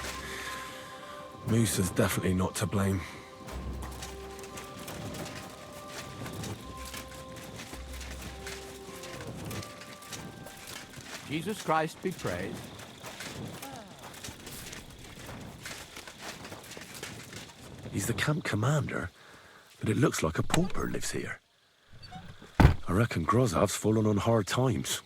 Moose is definitely not to blame. Jesus Christ be praised. He's the camp commander, but it looks like a pauper lives here. I reckon Grozov's fallen on hard times.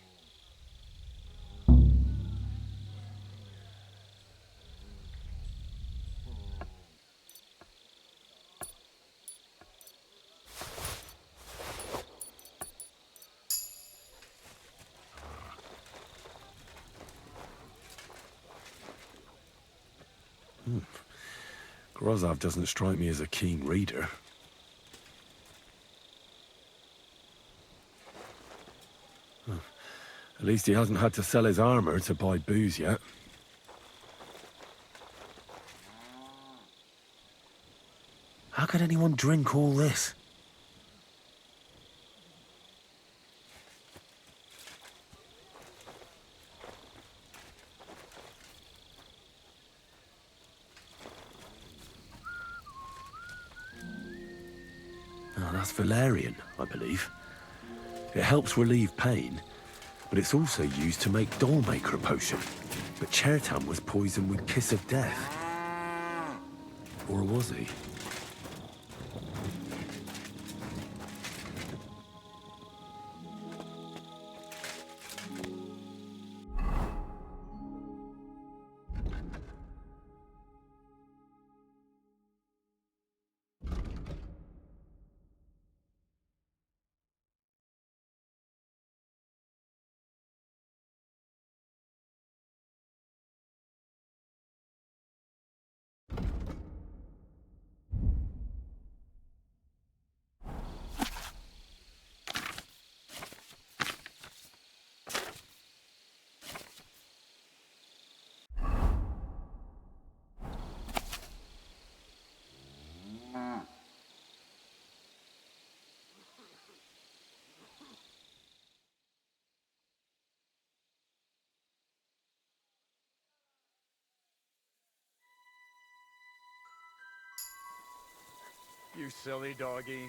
Grozov doesn't strike me as a keen reader. At least he hasn't had to sell his armor to buy booze yet. How could anyone drink all this? Oh, that's valerian, I believe. It helps relieve pain, but it's also used to make Dollmaker potion. But Chertam was poisoned with Kiss of Death. Or was he? You silly doggy.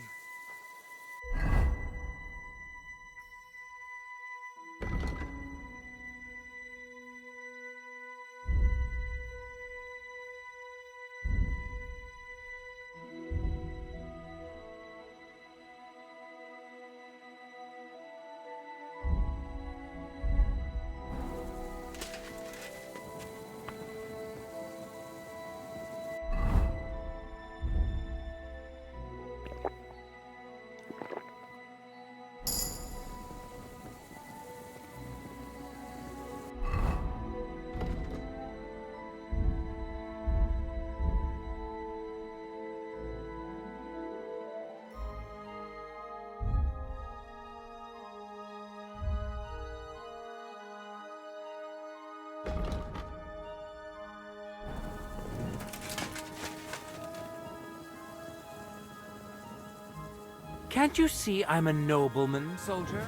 Can't you see I'm a nobleman, soldier?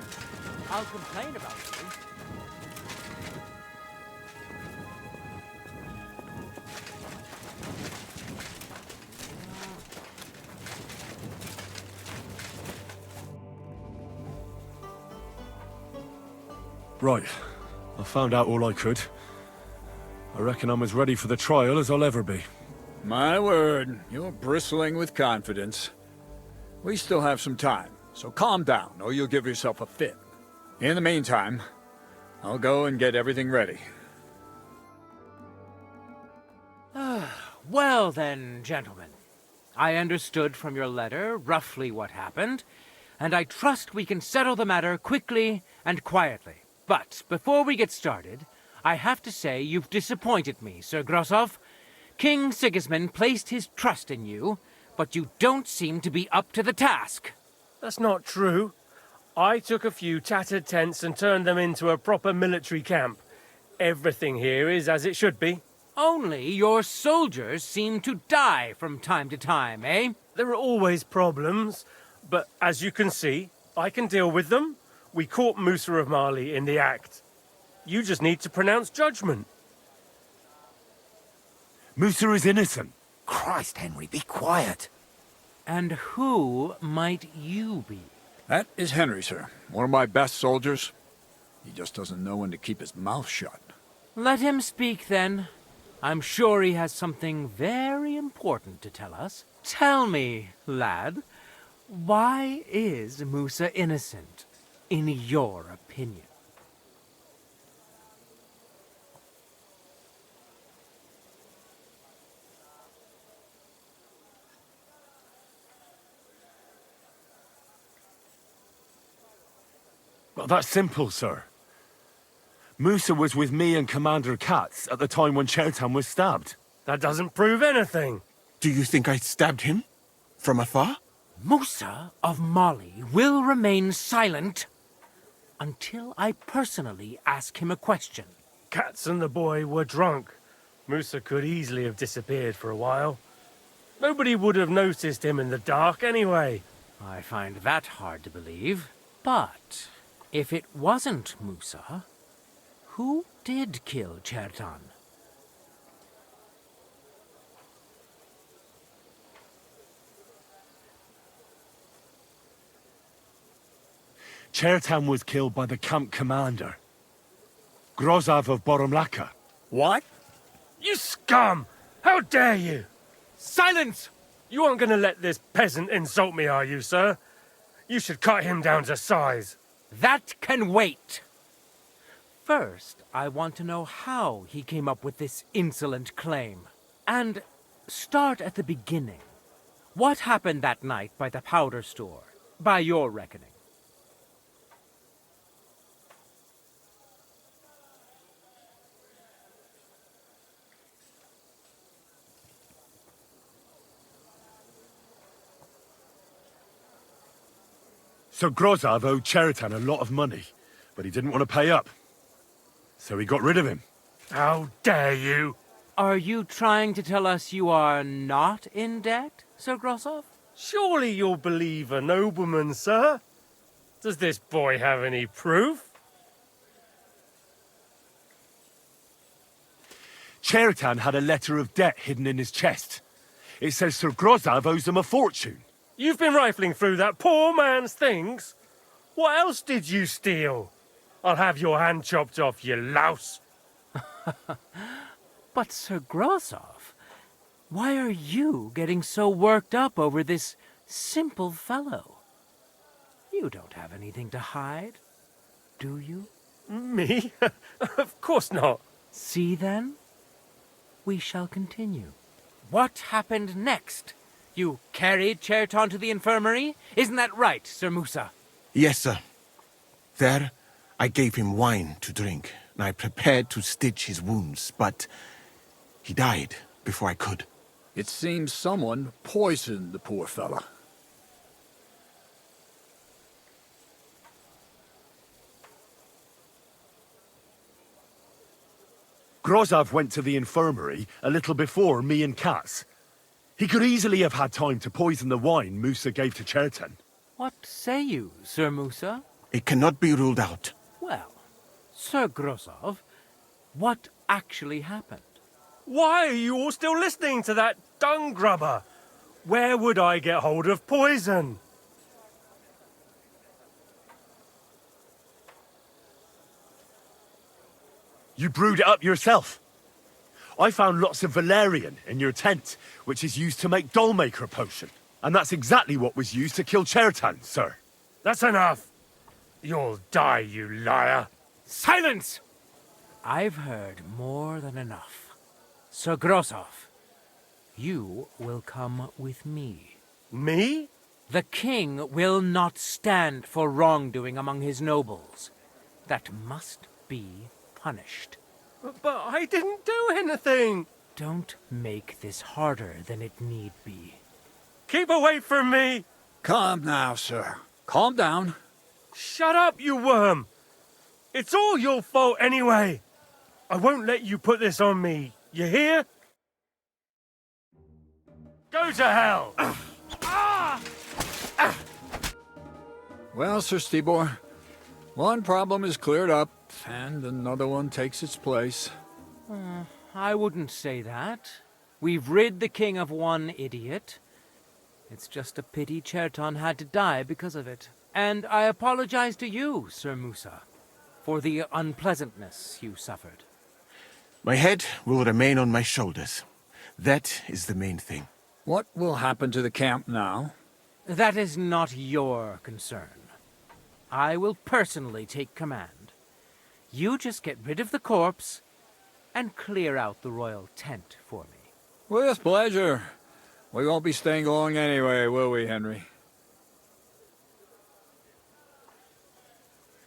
I'll complain about you. Right. I found out all I could. I reckon I'm as ready for the trial as I'll ever be. My word, you're bristling with confidence. We still have some time, so calm down, or you'll give yourself a fit. In the meantime, I'll go and get everything ready. Well then, gentlemen. I understood from your letter roughly what happened, and I trust we can settle the matter quickly and quietly. But before we get started, I have to say you've disappointed me, Sir Grosov. King Sigismund placed his trust in you, but you don't seem to be up to the task. That's not true. I took a few tattered tents and turned them into a proper military camp. Everything here is as it should be. Only your soldiers seem to die from time to time, eh? There are always problems, but as you can see, I can deal with them. We caught Musa of Mali in the act. You just need to pronounce judgment. Musa is innocent. Christ, Henry, be quiet. And who might you be? That is Henry, sir. One of my best soldiers. He just doesn't know when to keep his mouth shut. Let him speak, then. I'm sure he has something very important to tell us. Tell me, lad, why is Musa innocent, in your opinion? Well, that's simple, sir. Musa was with me and Commander Katz at the time when Chertan was stabbed. That doesn't prove anything. Do you think I stabbed him? From afar? Musa of Mali will remain silent until I personally ask him a question. Katz and the boy were drunk. Musa could easily have disappeared for a while. Nobody would have noticed him in the dark anyway. I find that hard to believe. But if it wasn't Musa, who did kill Chertan? Chertan was killed by the camp commander, Grozov of Boromlaka. What? You scum! How dare you! Silence! You aren't going to let this peasant insult me, are you, sir? You should cut him down to size. That can wait. First, I want to know how he came up with this insolent claim. And start at the beginning. What happened that night by the powder store, by your reckoning? So Grozov owed Chertan a lot of money, but he didn't want to pay up. So he got rid of him. How dare you! Are you trying to tell us you are not in debt, Sir Grosov? Surely you'll believe a nobleman, sir. Does this boy have any proof? Chertan had a letter of debt hidden in his chest. It says Sir Grozov owes him a fortune. You've been rifling through that poor man's things? What else did you steal? I'll have your hand chopped off, you louse. But Sir Grosov, why are you getting so worked up over this simple fellow? You don't have anything to hide, do you? Me? Of course not. See then? We shall continue. What happened next? You carried Chertan to the infirmary? Isn't that right, Sir Musa? Yes, sir. There, I gave him wine to drink, and I prepared to stitch his wounds, but he died before I could. It seems someone poisoned the poor fella. Grozov went to the infirmary a little before me and Katz. He could easily have had time to poison the wine Musa gave to Chertan. What say you, Sir Musa? It cannot be ruled out. Well, Sir Grozov, what actually happened? Why are you all still listening to that dung grubber? Where would I get hold of poison? You brewed it up yourself. I found lots of valerian in your tent, which is used to make Dollmaker potion. And that's exactly what was used to kill Chertan, sir. That's enough. You'll die, you liar. Silence! I've heard more than enough. Sir Grozov, you will come with me. Me? The king will not stand for wrongdoing among his nobles. That must be punished. But I didn't do anything. Don't make this harder than it need be. Keep away from me. Calm now, sir. Calm down. Shut up, you worm. It's all your fault anyway. I won't let you put this on me. You hear? Go to hell. Well, Sir Stibor, one problem is cleared up, and another one takes its place. I wouldn't say that. We've rid the king of one idiot. It's just a pity Chertan had to die because of it. And I apologize to you, Sir Musa, for the unpleasantness you suffered. My head will remain on my shoulders. That is the main thing. What will happen to the camp now? That is not your concern. I will personally take command. You just get rid of the corpse and clear out the royal tent for me. With pleasure. We won't be staying long anyway, will we, Henry?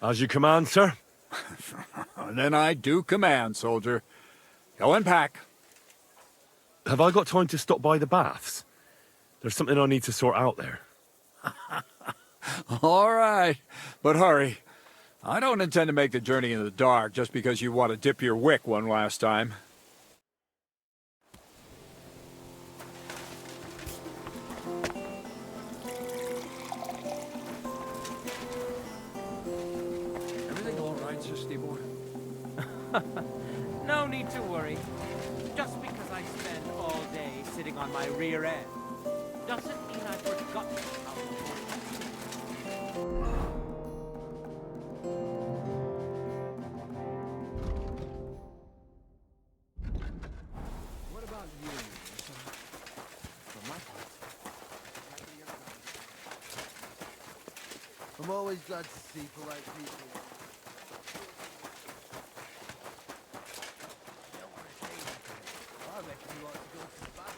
As you command, sir. Then I do command, soldier. Go and pack. Have I got time to stop by the baths? There's something I need to sort out there. All right, but hurry. I don't intend to make the journey in the dark just because you want to dip your wick one last time. Everything all right, Sir Stibor? No need to worry. Just because I spend all day sitting on my rear end doesn't mean I've forgotten how to work. What about you? For my part, I'm always glad to see polite people. I reckon you ought to go to the bath.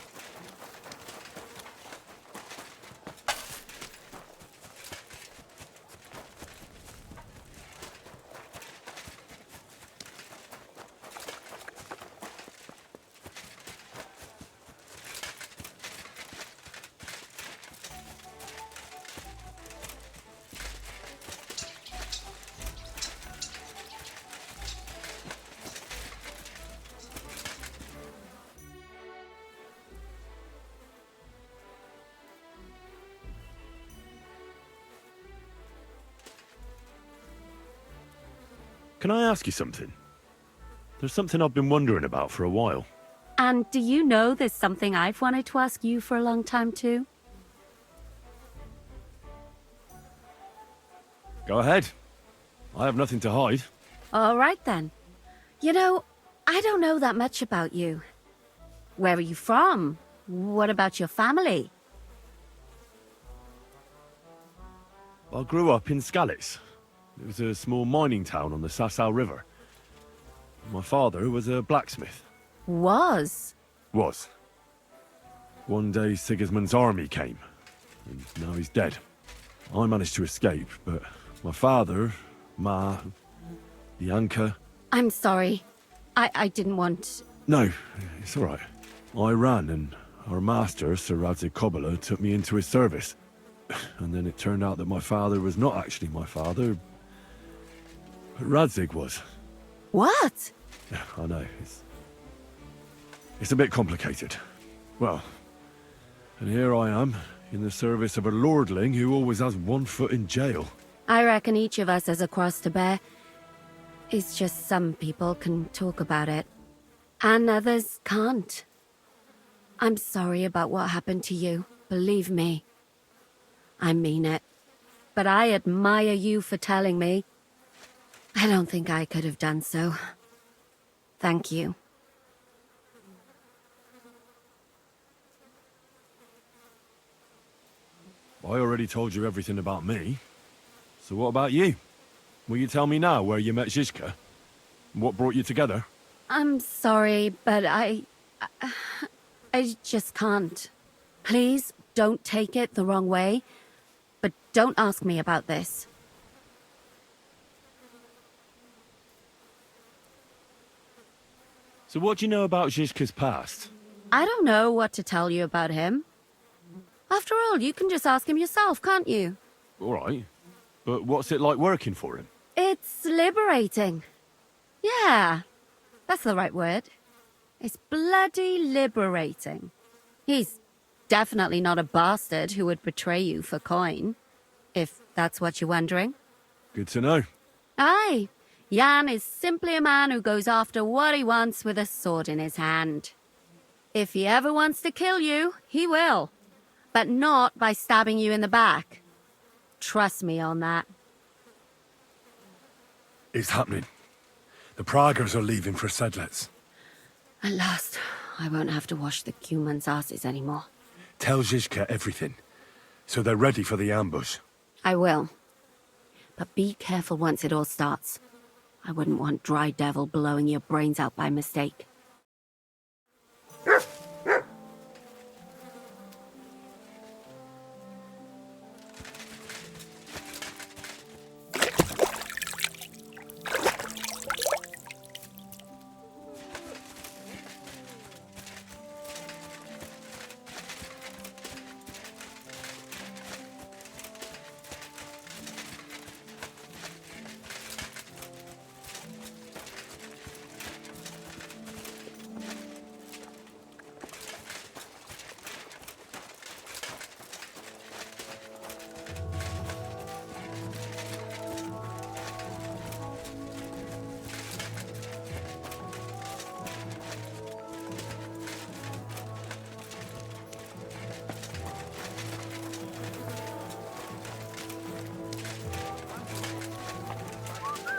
Can I ask you something? There's something I've been wondering about for a while. And do you know there's something I've wanted to ask you for a long time too? Go ahead. I have nothing to hide. All right then. You know, I don't know that much about you. Where are you from? What about your family? I grew up in Skalitz. It was a small mining town on the Sasau River. My father was a blacksmith. Was? Was. One day Sigismund's army came, and now he's dead. I managed to escape, but my father, Ma, Bianca... I'm sorry. I didn't want... No, it's all right. I ran, and our master, Sir Radzig Kobyla, took me into his service. And then it turned out that my father was not actually my father, but Radzig was. What? Yeah, I know. It's a bit complicated. Well, and here I am, in the service of a lordling who always has one foot in jail. I reckon each of us has a cross to bear. It's just some people can talk about it, and others can't. I'm sorry about what happened to you, believe me. I mean it. But I admire you for telling me. I don't think I could have done so. Thank you. I already told you everything about me. So what about you? Will you tell me now where you met Zizka? What brought you together? I'm sorry, but I just can't. Please don't take it the wrong way, but don't ask me about this. So what do you know about Zizka's past? I don't know what to tell you about him. After all, you can just ask him yourself, can't you? All right. But what's it like working for him? It's liberating. Yeah, that's the right word. It's bloody liberating. He's definitely not a bastard who would betray you for coin, if that's what you're wondering. Good to know. Aye, Jan is simply a man who goes after what he wants with a sword in his hand. If he ever wants to kill you, he will. But not by stabbing you in the back. Trust me on that. It's happening. The Praggers are leaving for Sedlets. At last, I won't have to wash the Cumans' asses anymore. Tell Zizka everything, so they're ready for the ambush. I will. But be careful once it all starts. I wouldn't want Dry Devil blowing your brains out by mistake.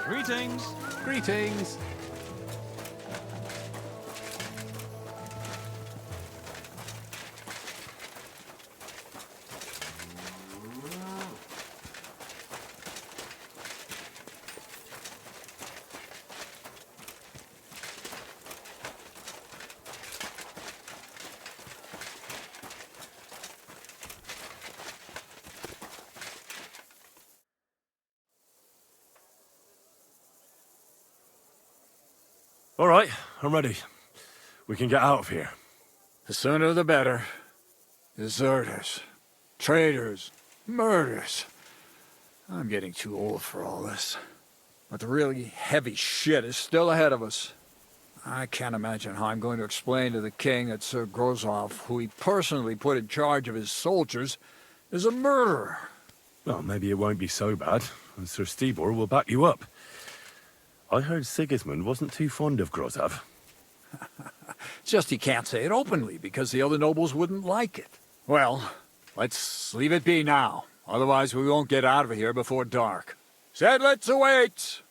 Greetings! Greetings! All right, I'm ready. We can get out of here. The sooner the better. Deserters, traitors, murders. I'm getting too old for all this. But the really heavy shit is still ahead of us. I can't imagine how I'm going to explain to the king that Sir Grozov, who he personally put in charge of his soldiers, is a murderer. Well, maybe it won't be so bad, and Sir Stibor will back you up. I heard Sigismund wasn't too fond of Grozov. Just he can't say it openly, because the other nobles wouldn't like it. Well, let's leave it be now. Otherwise we won't get out of here before dark. Sedlets await!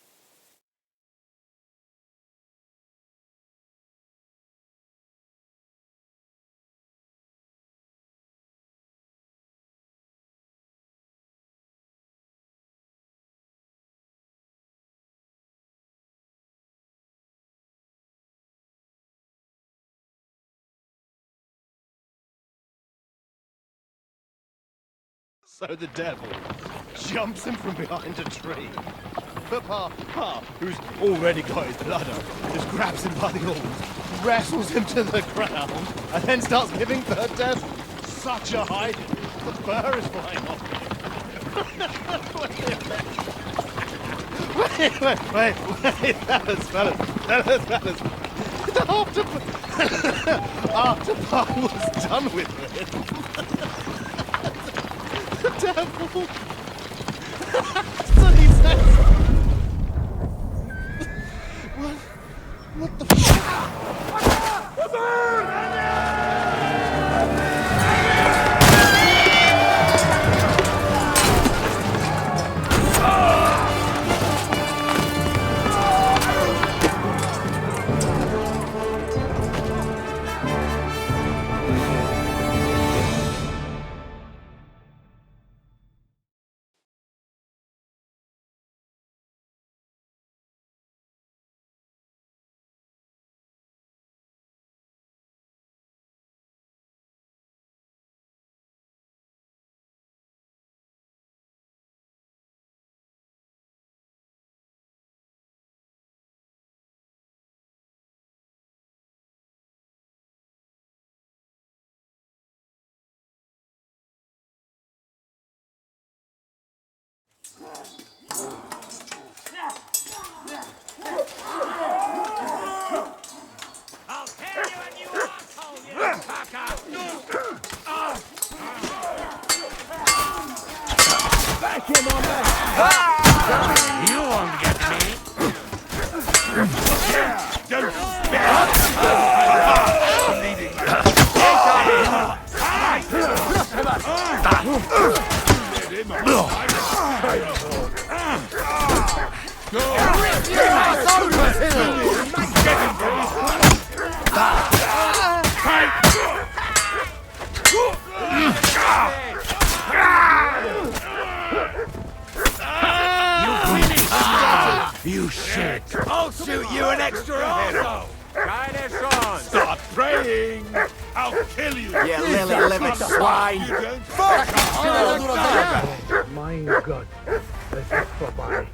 So the devil jumps him from behind a tree. But Pa, who's already got his ladder, just grabs him by the arms, wrestles him to the ground, and then starts giving the devil such a hiding. The fur is flying off him. Wait, fellas. After Pa was done with it, devil! So he says. What the You shit! I'll shoot you an extra also! Stop praying! I'll kill you! You lily-livered swine! Fuck! Mein Gott, es ist vorbei.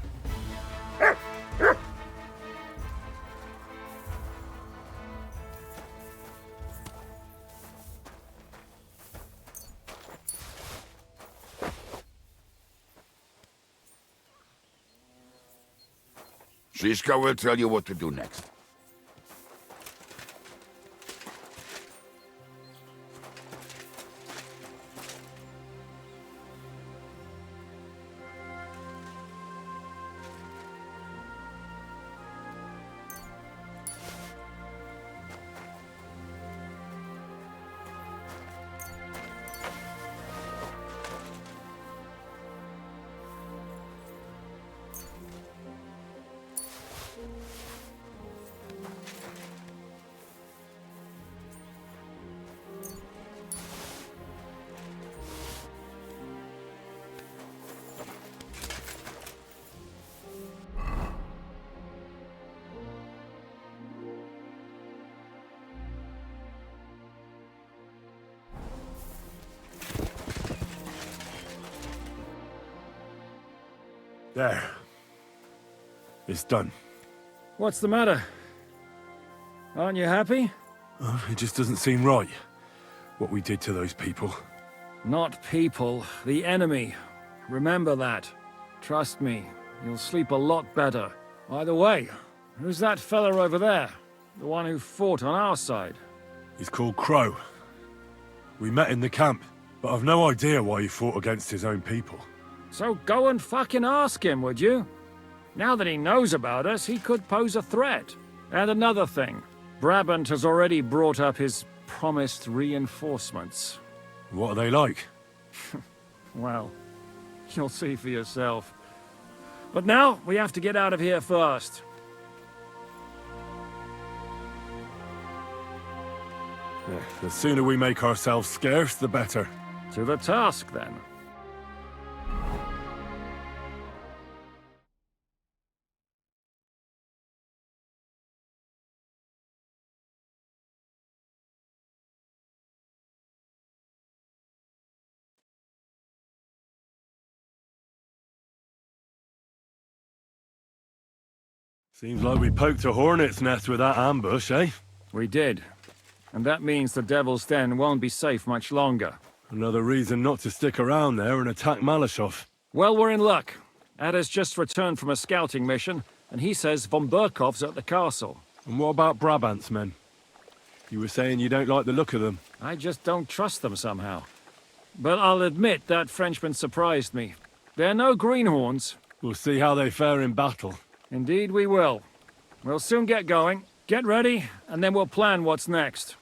Shishka will tell you what to do next. There. It's done. What's the matter? Aren't you happy? Oh, it just doesn't seem right, what we did to those people. Not people, the enemy. Remember that. Trust me, you'll sleep a lot better. Either way, who's that fella over there? The one who fought on our side? He's called Crow. We met in the camp, but I've no idea why he fought against his own people. So go and fucking ask him, would you? Now that he knows about us, he could pose a threat. And another thing, Brabant has already brought up his promised reinforcements. What are they like? Well, you'll see for yourself. But now, we have to get out of here first. The sooner we make ourselves scarce, the better. To the task, then. Seems like we poked a hornet's nest with that ambush, eh? We did. And that means the Devil's Den won't be safe much longer. Another reason not to stick around there and attack Malashov. Well, we're in luck. Ada's just returned from a scouting mission, and he says von Burkov's at the castle. And what about Brabant's men? You were saying you don't like the look of them. I just don't trust them somehow. but I'll admit that Frenchman surprised me. They're no greenhorns. We'll see how they fare in battle. Indeed we will. We'll soon get going. Get ready, and then we'll plan what's next.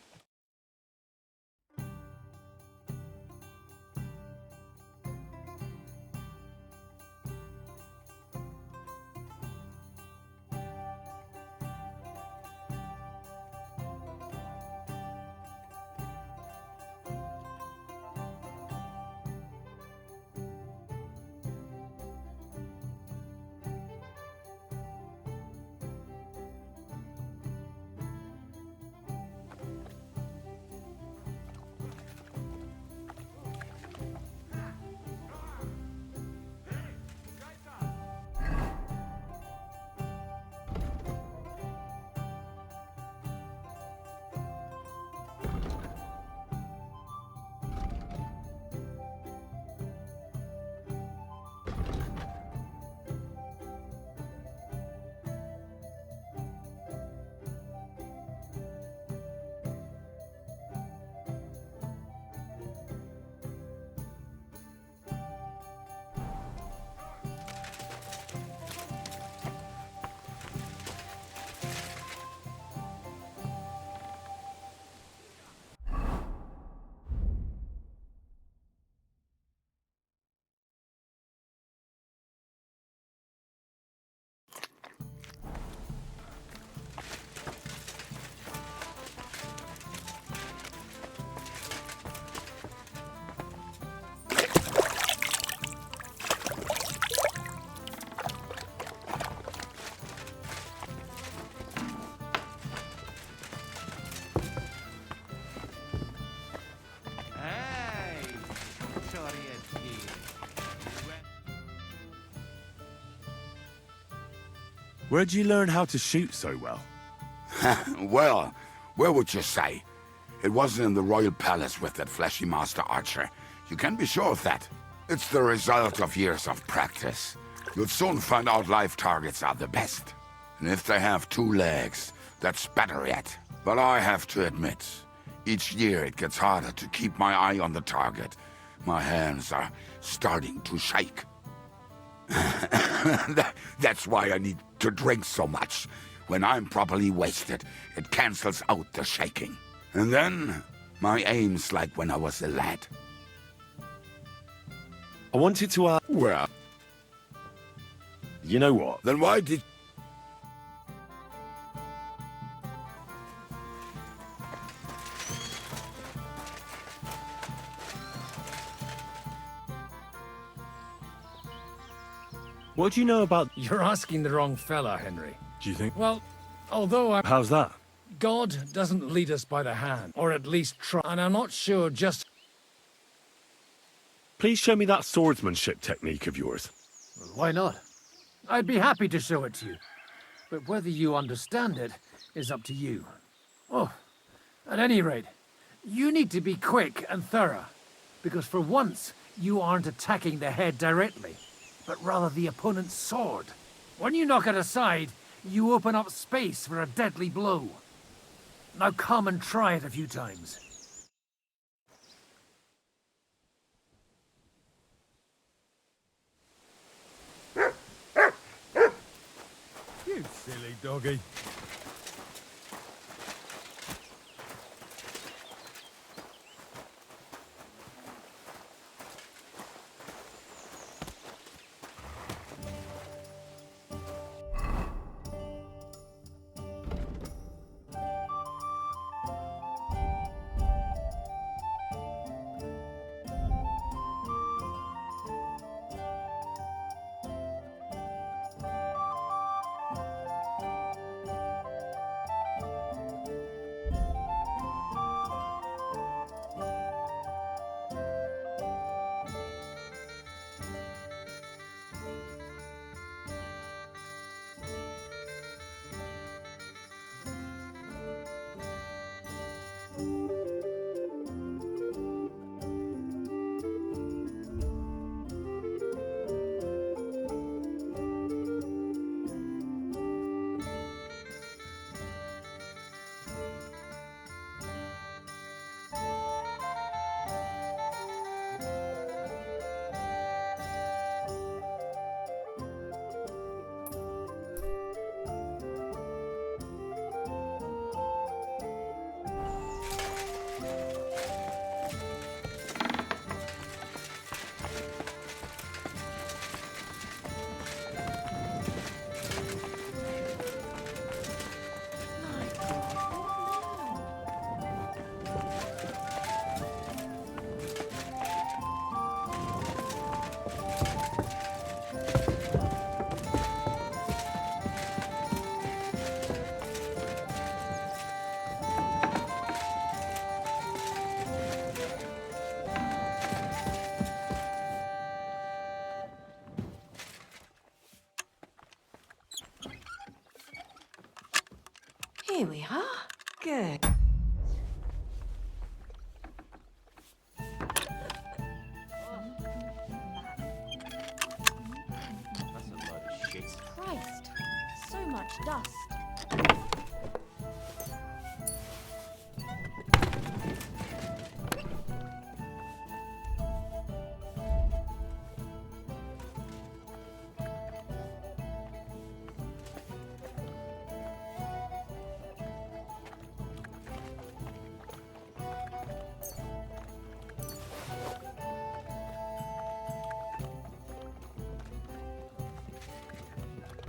Where'd you learn how to shoot so well? Well, where would you say? It wasn't in the royal palace with that fleshy master archer. You can be sure of that. It's the result of years of practice. You'll soon find out live targets are the best. And if they have 2 legs, that's better yet. But I have to admit, each year it gets harder to keep my eye on the target. My hands are starting to shake. That's why I need to drink so much. When I'm properly wasted, it cancels out the shaking. And then, my aim's like when I was a lad. I wanted to ask... Well... You know what? Then why did... What do you know about... You're asking the wrong fella, Henry. Do you think... Well, although How's that? God doesn't lead us by the hand, or at least try, and I'm not sure just... Please show me that swordsmanship technique of yours. Well, why not? I'd be happy to show it to you. But whether you understand it is up to you. Oh, at any rate, you need to be quick and thorough, because for once, you aren't attacking the head directly, but rather the opponent's sword. When you knock it aside, you open up space for a deadly blow. Now come and try it a few times. You silly doggy. Here we are. Good. That's a load of shit. Christ, so much dust.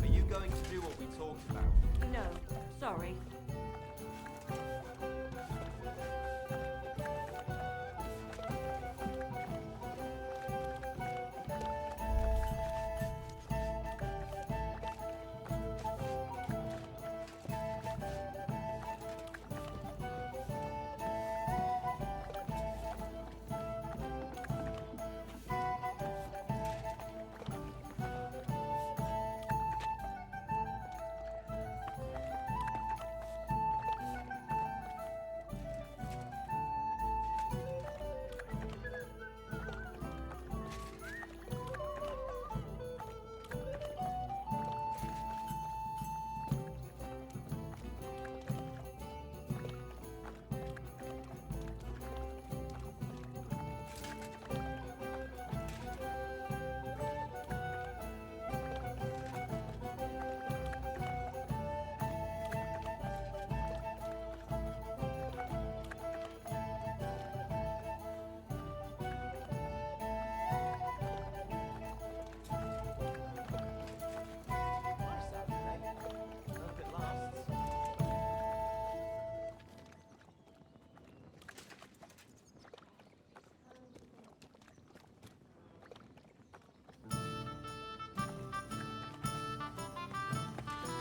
Are you going to do what we talked about? No, sorry.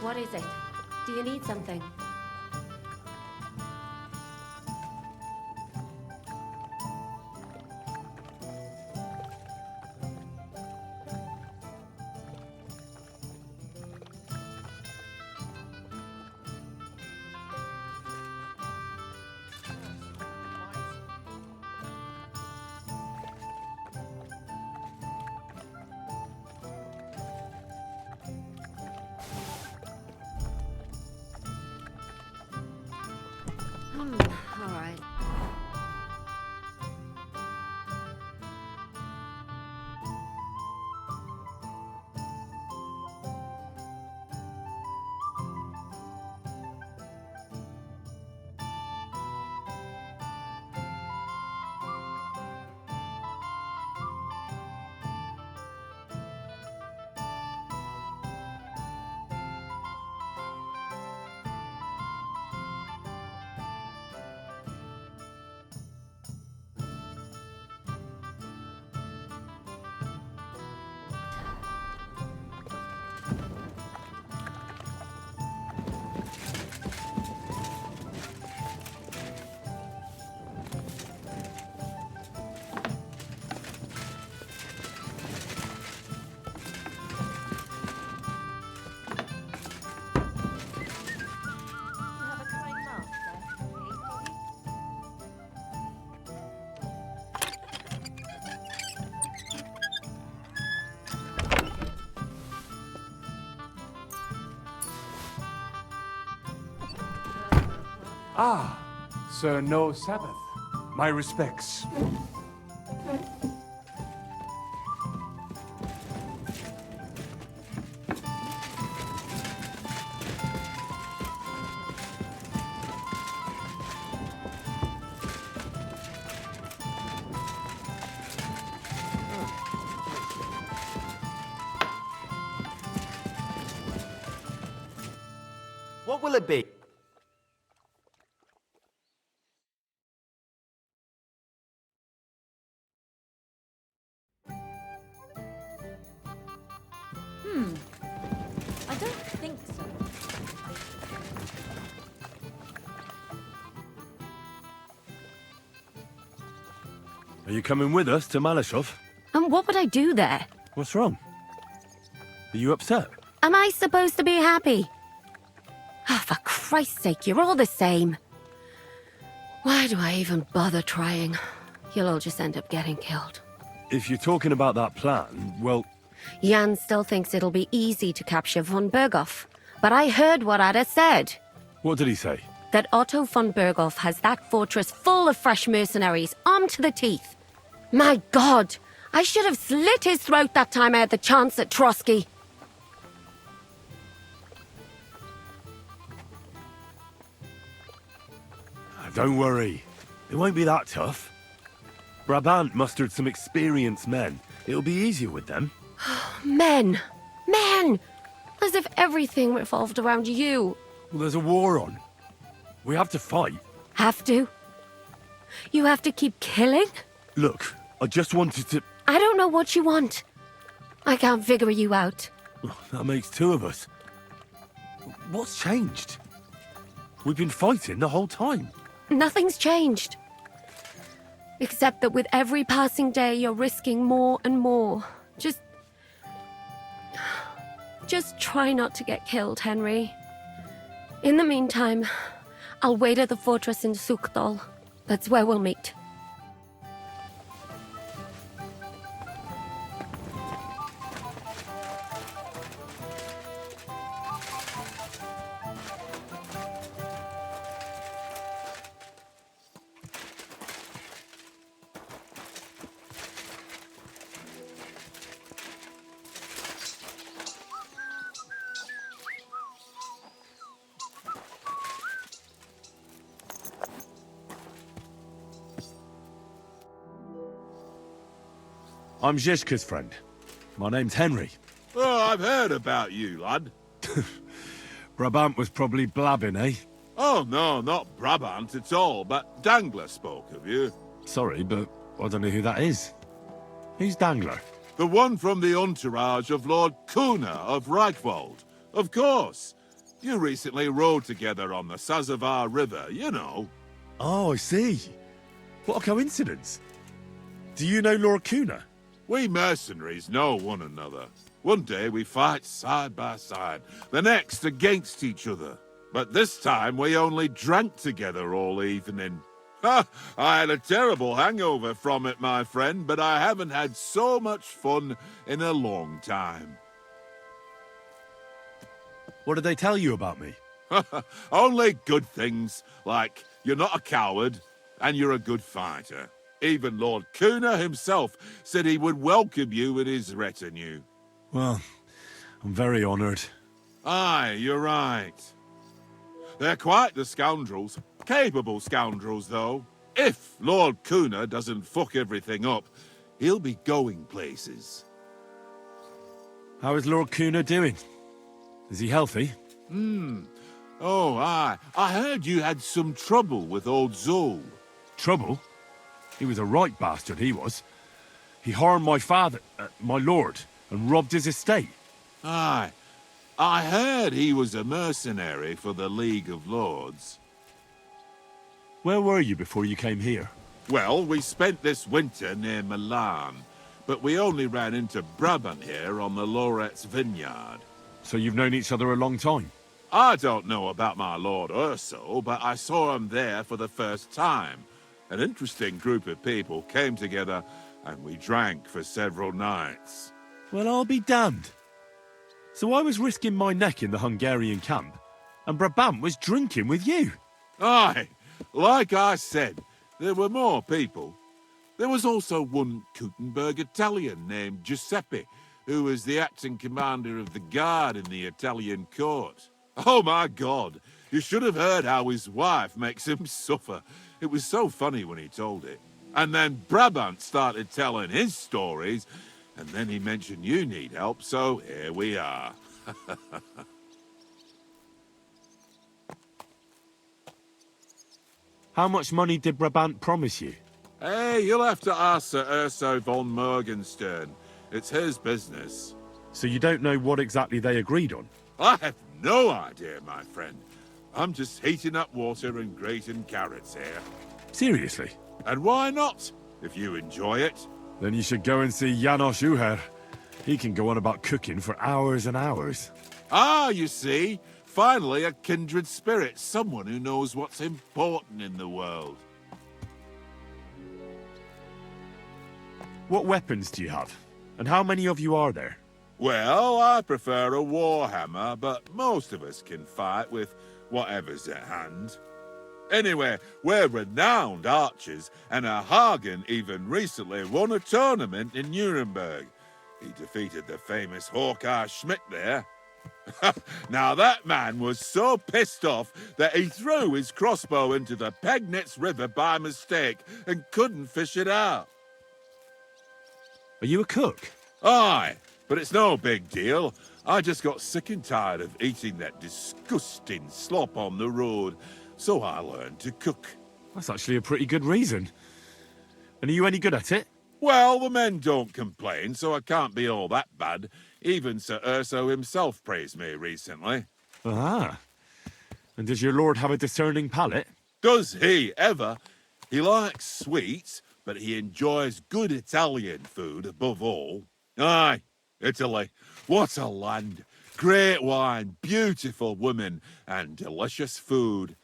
What is it? Do you need something? All right. Ah, Sir No Sabbath. My respects. What will it be? I don't think so. Are you coming with us to Malashov? And what would I do there? What's wrong? Are you upset? Am I supposed to be happy? Oh, for Christ's sake, you're all the same. Why do I even bother trying? You'll all just end up getting killed. If you're talking about that plan, well... Jan still thinks it'll be easy to capture von Berghoff. But I heard what Ada said. What did he say? That Otto von Berghoff has that fortress full of fresh mercenaries, armed to the teeth. My God! I should have slit his throat that time I had the chance at Trotsky. Don't worry. It won't be that tough. Brabant mustered some experienced men. It'll be easier with them. Men! Men! As if everything revolved around you. Well, there's a war on. We have to fight. Have to? You have to keep killing? Look, I just wanted to... I don't know what you want. I can't figure you out. That makes two of us. What's changed? We've been fighting the whole time. Nothing's changed. Except that with every passing day, you're risking more and more. Just try not to get killed, Henry. In the meantime, I'll wait at the fortress in Sukdal. That's where we'll meet. I'm Zhishka's friend. My name's Henry. Oh, I've heard about you, lad. Brabant was probably blabbing, eh? Oh, no, not Brabant at all, but Dangler spoke of you. Sorry, but I don't know who that is. Who's Dangler? The one from the entourage of Lord Kuna of Reichwald. Of course. You recently rode together on the Sazavar River, you know. Oh, I see. What a coincidence. Do you know Lord Kuna? We mercenaries know one another. One day we fight side by side, the next against each other. But this time we only drank together all evening. Ha! I had a terrible hangover from it, my friend, but I haven't had so much fun in a long time. What did they tell you about me? Only good things, like you're not a coward and you're a good fighter. Even Lord Kuna himself said he would welcome you in his retinue. Well, I'm very honoured. Aye, you're right. They're quite the scoundrels. Capable scoundrels, though. If Lord Kuna doesn't fuck everything up, he'll be going places. How is Lord Kuna doing? Is he healthy? Oh, aye. I heard you had some trouble with old Zul. Trouble? He was a right bastard, he was. He harmed my father, my lord, and robbed his estate. Aye. I heard he was a mercenary for the League of Lords. Where were you before you came here? Well, we spent this winter near Milan, but we only ran into Brabant here on the Loretz vineyard. So you've known each other a long time? I don't know about my Lord Urso, but I saw him there for the first time. An interesting group of people came together and we drank for several nights. Well, I'll be damned. So I was risking my neck in the Hungarian camp, and Brabant was drinking with you. Aye, like I said, there were more people. There was also one Kuttenberg Italian named Giuseppe, who was the acting commander of the guard in the Italian court. Oh my God, you should have heard how his wife makes him suffer. It was so funny when he told it. And then Brabant started telling his stories, and then he mentioned you need help, so here we are. How much money did Brabant promise you? Hey, you'll have to ask Sir Urso von Morgenstern. It's his business. So you don't know what exactly they agreed on? I have no idea, my friend. I'm just heating up water and grating carrots here. Seriously? And why not, if you enjoy it? Then you should go and see Janos Uher. He can go on about cooking for hours and hours. Ah, you see, Finally, a kindred spirit, someone who knows what's important in the world. What weapons do you have? And how many of you are there? Well, I prefer a warhammer, but most of us can fight with whatever's at hand. Anyway, we're renowned archers, and Hagen even recently won a tournament in Nuremberg. He defeated the famous Hawkeye Schmidt there. Now that man was so pissed off that he threw his crossbow into the Pegnitz River by mistake and couldn't fish it out. Are you a cook? Aye, but it's no big deal. I just got sick and tired of eating that disgusting slop on the road, so I learned to cook. That's actually a pretty good reason. And are you any good at it? Well, the men don't complain, so I can't be all that bad. Even Sir Urso himself praised me recently. Ah. And does your lord have a discerning palate? Does he ever? He likes sweets, but he enjoys good Italian food above all. Aye, Italy. What a land. Great wine, beautiful women, and delicious food.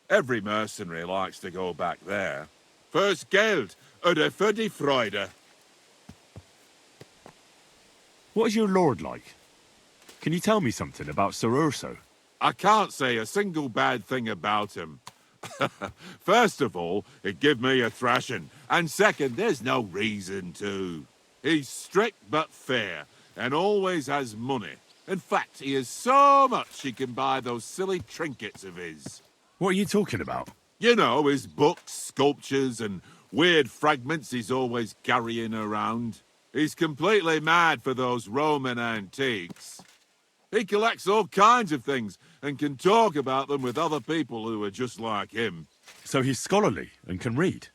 Every mercenary likes to go back there. First Geld, oder für die Freude. What is your lord like? Can you tell me something about Sir Urso? I can't say a single bad thing about him. First of all, he'd give me a thrashing, and second, there's no reason to. He's strict but fair, and always has money. In fact, he has so much he can buy those silly trinkets of his. What are you talking about? You know, his books, sculptures, and weird fragments he's always carrying around. He's completely mad for those Roman antiques. He collects all kinds of things and can talk about them with other people who are just like him. So he's scholarly and can read?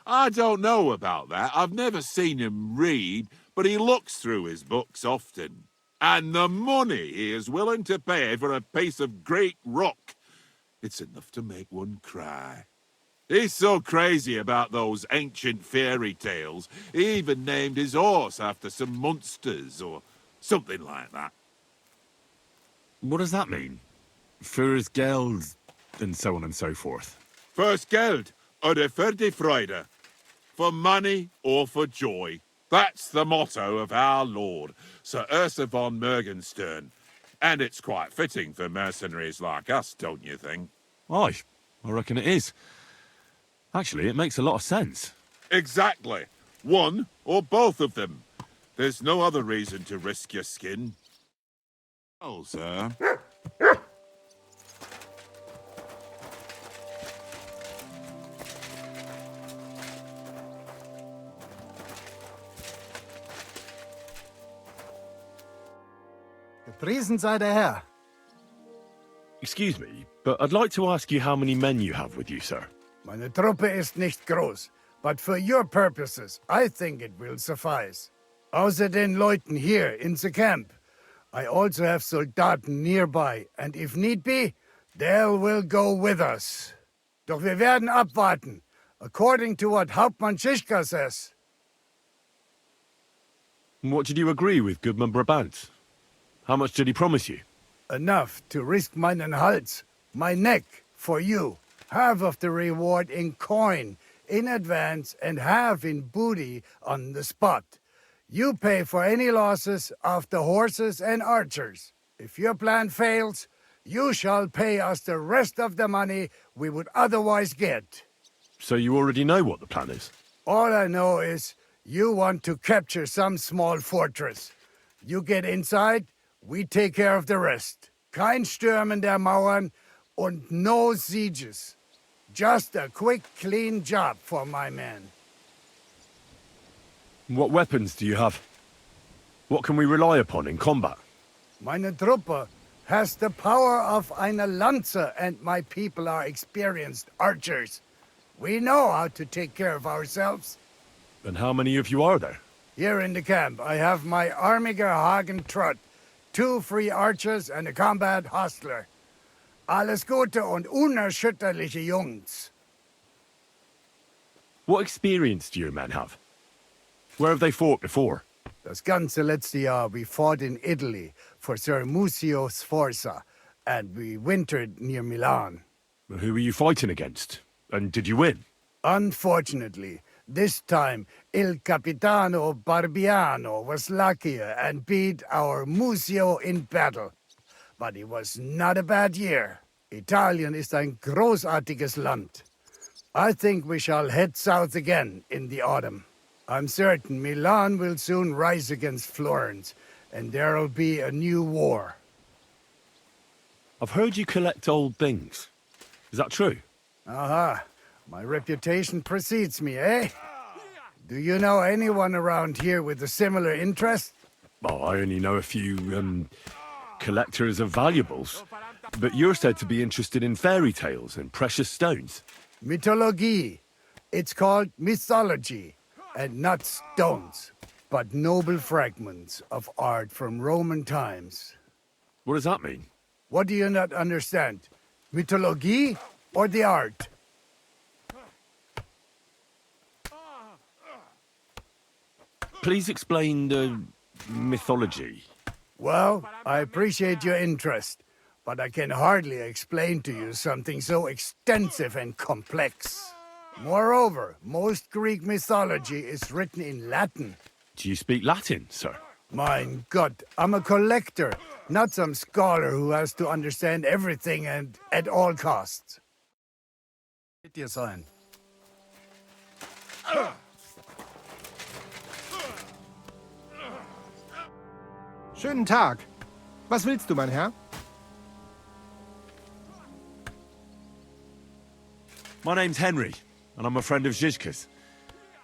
I don't know about that. I've never seen him read, but he looks through his books often. And the money he is willing to pay for a piece of Greek rock, it's enough to make one cry. He's so crazy about those ancient fairy tales, he even named his horse after some monsters or something like that. What does that mean? Fürs Geld, and so on and so forth. First Geld, oder für die Freude. For money or for joy. That's the motto of our lord, Sir Ursa von Morgenstern. And it's quite fitting for mercenaries like us, don't you think? Aye, I reckon it is. Actually, it makes a lot of sense. Exactly. One or both of them. There's no other reason to risk your skin. Oh, sir. Gepriesen sei der Herr. Excuse me, but I'd like to ask you how many men you have with you, sir. Meine Truppe ist nicht groß, but for your purposes, I think it will suffice. Außer den Leuten here in the camp, I also have Soldaten nearby, and if need be, they will go with us. Doch wir werden abwarten, according to what Hauptmann Schischka says. What did you agree with Goodman Brabant? How much did he promise you? Enough to risk meinen Hals, my neck, for you. Half of the reward in coin, in advance, and half in booty on the spot. You pay for any losses of the horses and archers. If your plan fails, you shall pay us the rest of the money we would otherwise get. So you already know what the plan is? All I know is you want to capture some small fortress. You get inside, we take care of the rest. Kein Stürmen der Mauern und no sieges. Just a quick, clean job for my men. What weapons do you have? What can we rely upon in combat? Meine Truppe has the power of eine Lanze, and my people are experienced archers. We know how to take care of ourselves. And how many of you are there? Here in the camp, I have my Armiger Hagen Trott, 2 free archers and a combat hostler. Alles Gute und unerschütterliche Jungs. What experience do your men have? Where have they fought before? Das ganze letzte Jahr we fought in Italy for Sir Musio Sforza, and we wintered near Milan. Who were you fighting against? And did you win? Unfortunately, this time Il Capitano Barbiano was luckier and beat our Musio in battle. But it was not a bad year. Italien ist ein großartiges Land. I think we shall head south again in the autumn. I'm certain Milan will soon rise against Florence, and there'll be a new war. I've heard you collect old things. Is that true? Aha. My reputation precedes me, eh? Do you know anyone around here with a similar interest? Oh, I only know a few, collectors of valuables. But you're said to be interested in fairy tales and precious stones. Mythologie. It's called mythology, and not stones, but noble fragments of art from Roman times. What does that mean? What do you not understand? Mythologie or the art? Please explain the mythology. Well, I appreciate your interest, but I can hardly explain to you something so extensive and complex. Moreover, most Greek mythology is written in Latin. Do you speak Latin, sir? Mein Gott, I'm a collector, not some scholar who has to understand everything and at all costs. Mit dir sein. Schönen Tag. Was willst du, mein Herr? My name's Henry, and I'm a friend of Zizka's.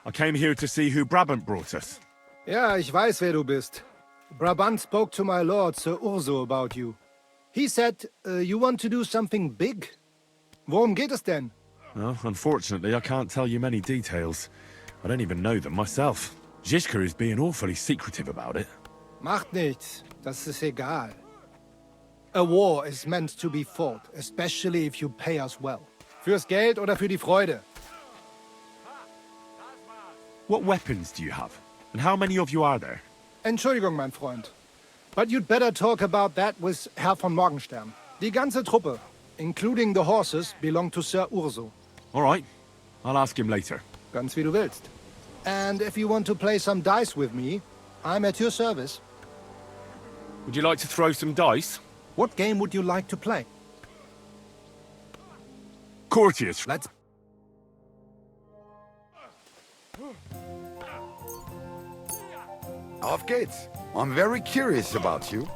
I came here to see who Brabant brought us. Ja, ich weiß, wer du bist. Brabant spoke to my lord, Sir Urso, about you. He said you want to do something big. Worum geht es denn? Well, unfortunately, I can't tell you many details. I don't even know them myself. Zizka is being awfully secretive about it. Macht nichts. Das ist egal. A war is meant to be fought, especially if you pay us well. Fürs Geld oder für die Freude? What weapons do you have? And how many of you are there? Entschuldigung, mein Freund. But you'd better talk about that with Herr von Morgenstern. Die ganze Truppe, including the horses, belong to Sir Urso. All right. I'll ask him later. Ganz wie du willst. And if you want to play some dice with me, I'm at your service. Would you like to throw some dice? What game would you like to play? Courtiers. Let's... Auf geht's. I'm very curious about you.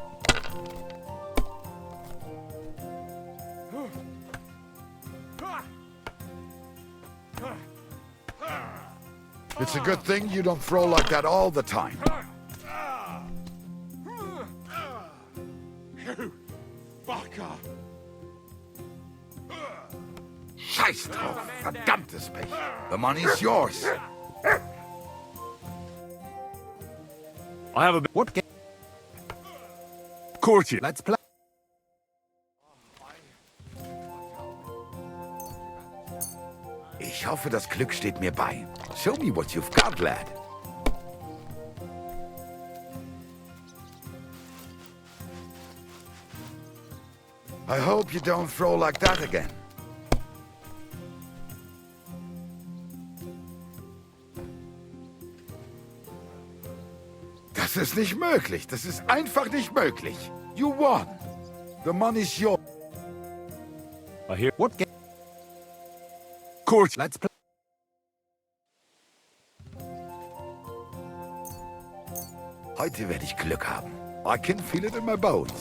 It's a good thing you don't throw like that all the time. You fucker! Scheiß drauf, verdammtes Pech. The money's yours. I have a bit... What game? Courtier. Let's play. Ich hoffe, das Glück steht mir bei. Show me what you've got, lad. I hope you don't throw like that again. Das ist nicht möglich. Das ist einfach nicht möglich. You won. The money's yours. I hear... What game? Courtier. Let's play. Heute werde ich Glück haben. I can feel it in my bones.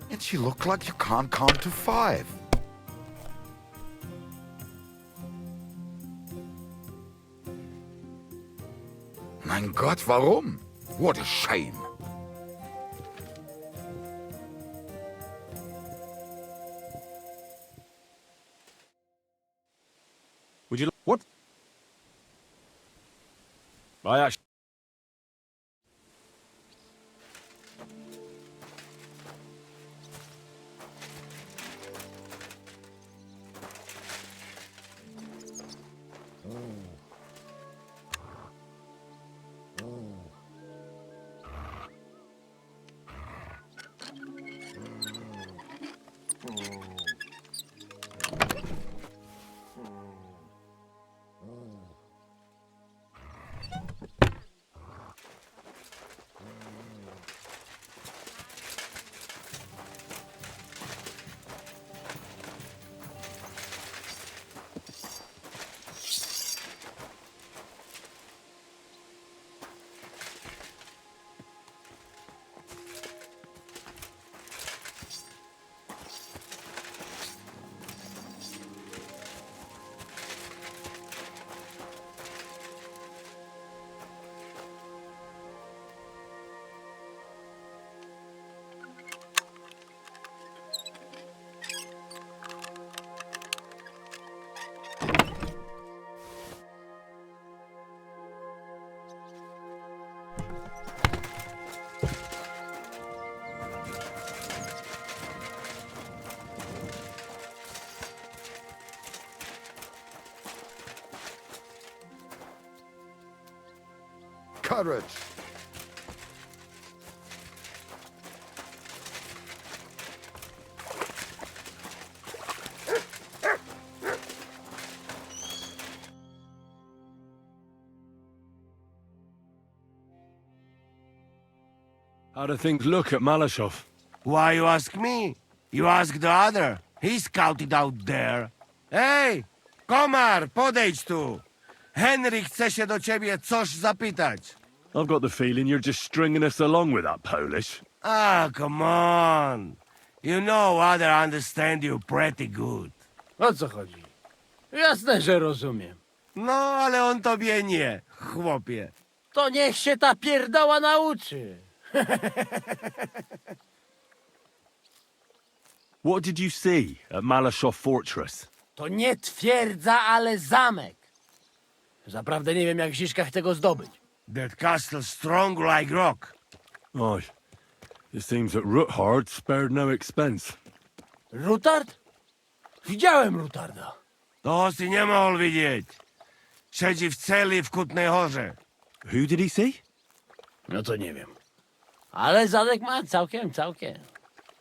And you look like you can't count to 5. Mein Gott, warum? What a shame. Would you... What? I actually... Courage! How do things look at Malashov? Why you ask me? You ask the other. He's scouted out there. Hej! Komar, podejdź tu! Henry chce się do ciebie coś zapytać. I've got the feeling you're just stringing us along with that Polish. Ah, come on. You know other understand you pretty good. O co chodzi? Jasne, że rozumiem. No, ale on tobie nie, chłopie. To niech się ta pierdoła nauczy. What did you see at Malashov Fortress? To nie twierdza, ale zamek. Zaprawdę nie wiem, jak Ziszka chce go zdobyć. That castle strong like rock. Aye. It seems that Ruthard spared no expense. Rutard? Widziałem Rutarda. To si nie mógł widzieć. Siedzi w celi w Kutnej Horze. Who did he see? No to nie wiem. Ale zamek ma całkiem.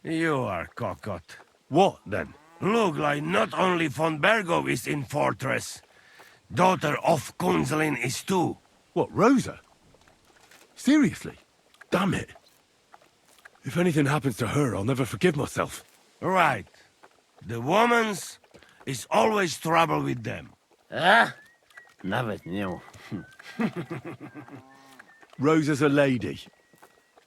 You are cockot. What, then? Look like not only von Bergo is in fortress. Daughter of Kunzelin is too. What, Rosa? Seriously? Damn it. If anything happens to her, I'll never forgive myself. Right. The woman's is always trouble with them. Nawet nie mów. Rosa's a lady.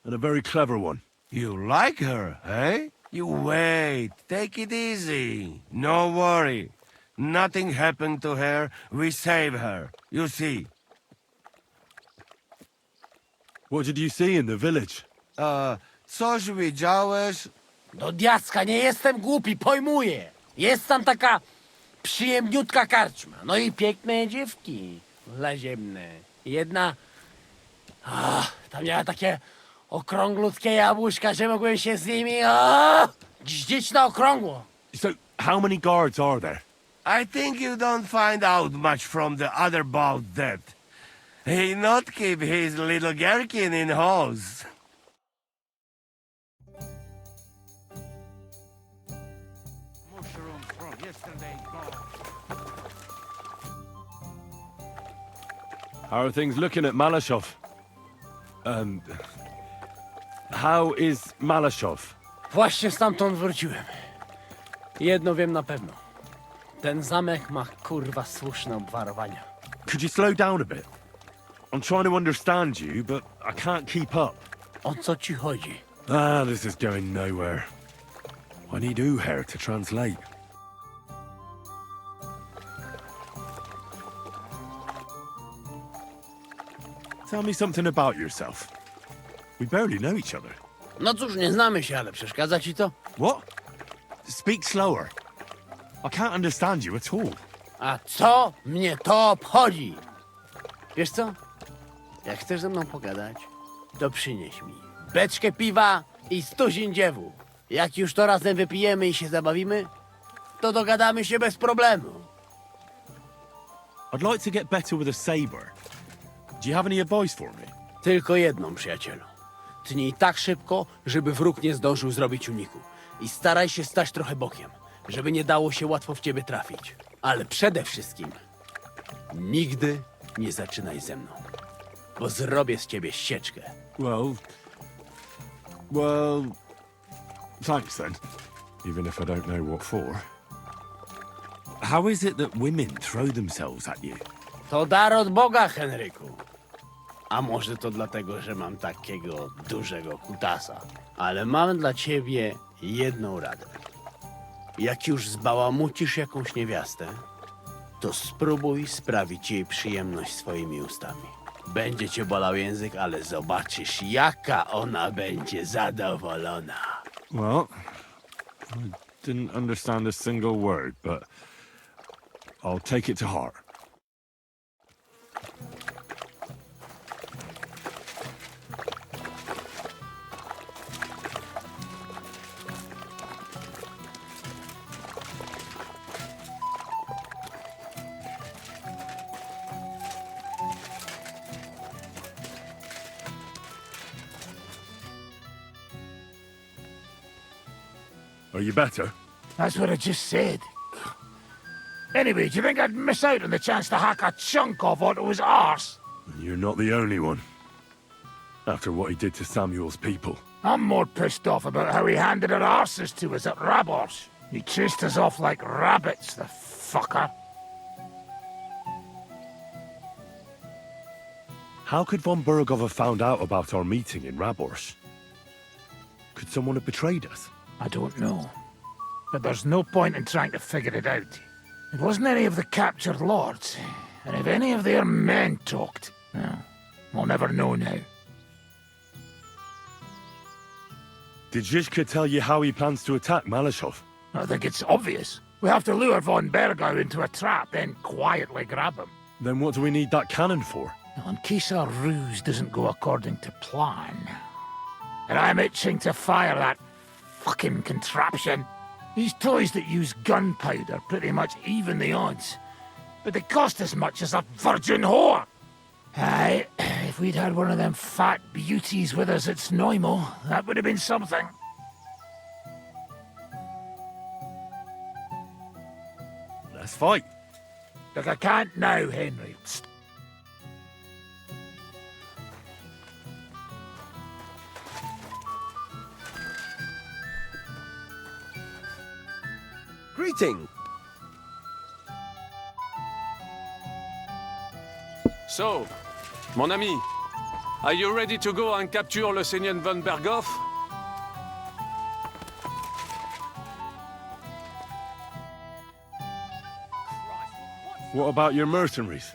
And a very clever one. You like her, eh? You wait. Take it easy. No worry. Nothing happened to her. We save her. You see. What did you see in the village? Coś widziałeś? Do diaska, nie jestem głupi, pojmuję. Jest tam taka przyjemniutka karczma. No i piękne dziewki laziemne. Jedna... tam miała takie okrąglutkie jabłuszka, że mogłem się z nimi gździć na okrągło. So, how many guards are there? I think you don't find out much from the other about that. He not keep his little gherkin in halls. How are things looking at Malashov? How is Malashov? Właśnie stamtąd wróciłem. Jedno wiem na pewno. Ten zamek ma kurwa słuszne obwarowania. Could you slow down a bit? I'm trying to understand you, but I can't keep up. O co ci chodzi? This is going nowhere. I need Uher to translate. Tell me something about yourself. We barely know each other. No cóż, nie znamy się, ale przeszkadza ci to? What? Speak slower. I can't understand you at all. A co mnie to obchodzi? Wiesz co? Jak chcesz ze mną pogadać, to przynieś mi beczkę piwa i stuzin dziewu. Jak już to razem wypijemy i się zabawimy, to dogadamy się bez problemu. I'd like to get better with a saber. Do you have any advice for me? Tylko jedną, przyjacielu. Tnij tak szybko, żeby wróg nie zdążył zrobić uniku. I staraj się stać trochę bokiem, żeby nie dało się łatwo w ciebie trafić. Ale przede wszystkim nigdy nie zaczynaj ze mną, bo zrobię z ciebie ścieczkę. Well, thanks then. Even if I don't know what for. How is it that women throw themselves at you? To dar od Boga, Henryku. A może to dlatego, że mam takiego dużego kutasa. Ale mam dla ciebie jedną radę. Jak już zbałamucisz jakąś niewiastę, to spróbuj sprawić jej przyjemność swoimi ustami. Będzie cię bolał język, ale zobaczysz, jaka ona będzie zadowolona. Well, I didn't understand a single word, but I'll take it to heart. Are you better? That's what I just said. Anyway, do you think I'd miss out on the chance to hack a chunk off onto his arse? You're not the only one. After what he did to Samuel's people. I'm more pissed off about how he handed our arses to us at Rabos. He chased us off like rabbits, the fucker. How could von Burgov have found out about our meeting in Rabors? Could someone have betrayed us? I don't know. But there's no point in trying to figure it out. It wasn't any of the captured lords. And if any of their men talked, well, we'll never know now. Did Zizka tell you how he plans to attack Malashov? I think it's obvious. We have to lure von Bergau into a trap, then quietly grab him. Then what do we need that cannon for? In case our ruse doesn't go according to plan. And I'm itching to fire that fucking contraption. These toys that use gunpowder pretty much even the odds. But they cost as much as a virgin whore. Aye, if we'd had one of them fat beauties with us at Snoimo, that would have been something. Let's fight. Look, I can't now, Henry. Greeting. So, mon ami, are you ready to go and capture le Seigneur von Berghoff? What about your mercenaries?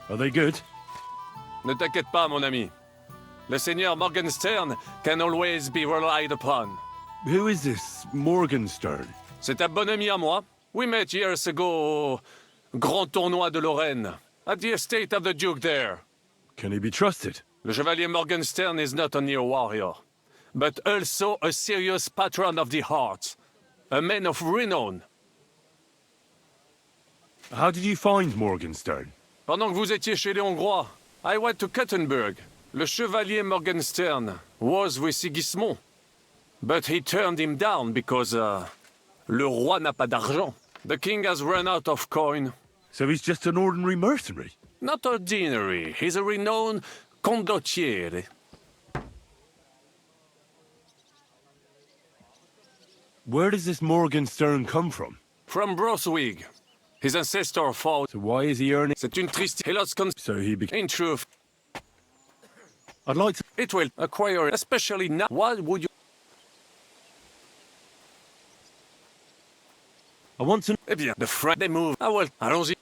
Are they good? Ne t'inquiète pas, mon ami. Le Seigneur Morgenstern can always be relied upon. Who is this Morgenstern? C'est un bon ami à moi. We met years ago au Grand Tournoi de Lorraine, at the estate of the Duke there. Can he be trusted? Le Chevalier Morgenstern is not only a warrior, but also a serious patron of the hearts, a man of renown. How did you find Morgenstern? Pendant que vous étiez chez les Hongrois, I went to Kuttenberg. Le Chevalier Morgenstern was with Sigismund, but he turned him down because, le roi n'a pas d'argent. The king has run out of coin. So he's just an ordinary mercenary? Not ordinary. He's a renowned condottiere. Where does this Morgenstern come from? From Broswig. His ancestor fought. So why is he earning? C'est une triste. So he became. In truth, I'd like to. it will acquire, especially now. Why would you? I want to. Eh bien, the French they move. Ah well, allons-y.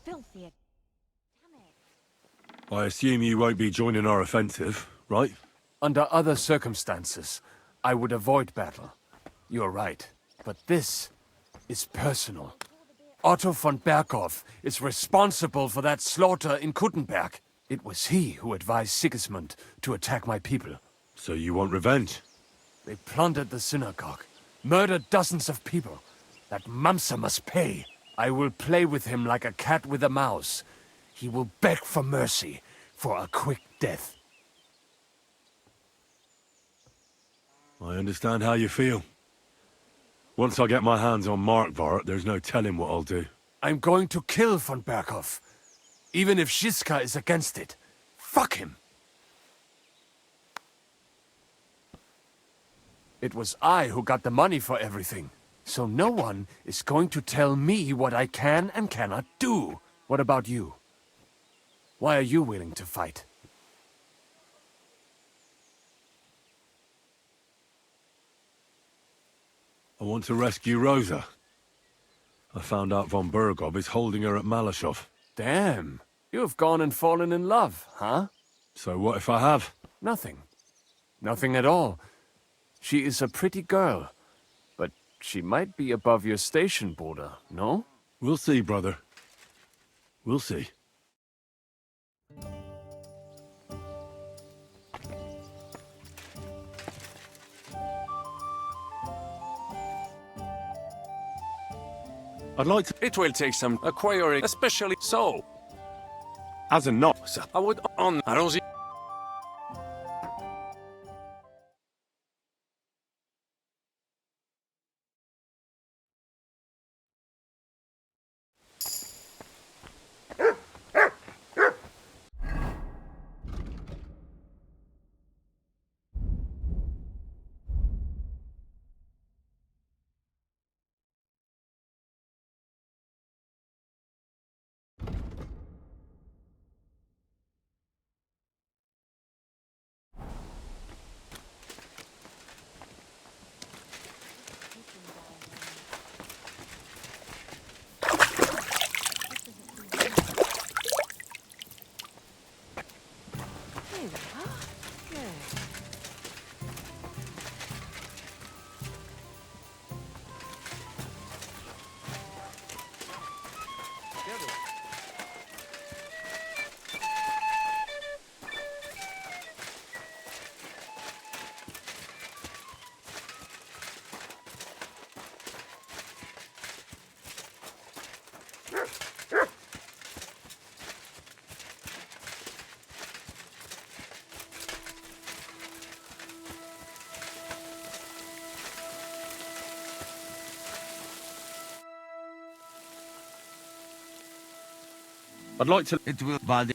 Filthy. I assume you won't be joining our offensive, right? Under other circumstances, I would avoid battle. You're right. But this is personal. Otto von Berghoff is responsible for that slaughter in Kuttenberg. It was he who advised Sigismund to attack my people. So you want revenge? They plundered the synagogue, murdered dozens of people. That Mamsa must pay. I will play with him like a cat with a mouse. He will beg for mercy, for a quick death. I understand how you feel. Once I get my hands on Markvart, there's no telling what I'll do. I'm going to kill von Berghoff. Even if Zizka is against it. Fuck him! It was I who got the money for everything. So no one is going to tell me what I can and cannot do. What about you? Why are you willing to fight? I want to rescue Rosa. I found out von Berghoff is holding her at Malashov. Damn. You've gone and fallen in love, huh? So what if I have? Nothing. Nothing at all. She is a pretty girl. But she might be above your station border, no? We'll see, brother. We'll see. I'd like to... It will take some acquiring, especially so. As a not, I would on... Allons-y. I'd like to... It will bother.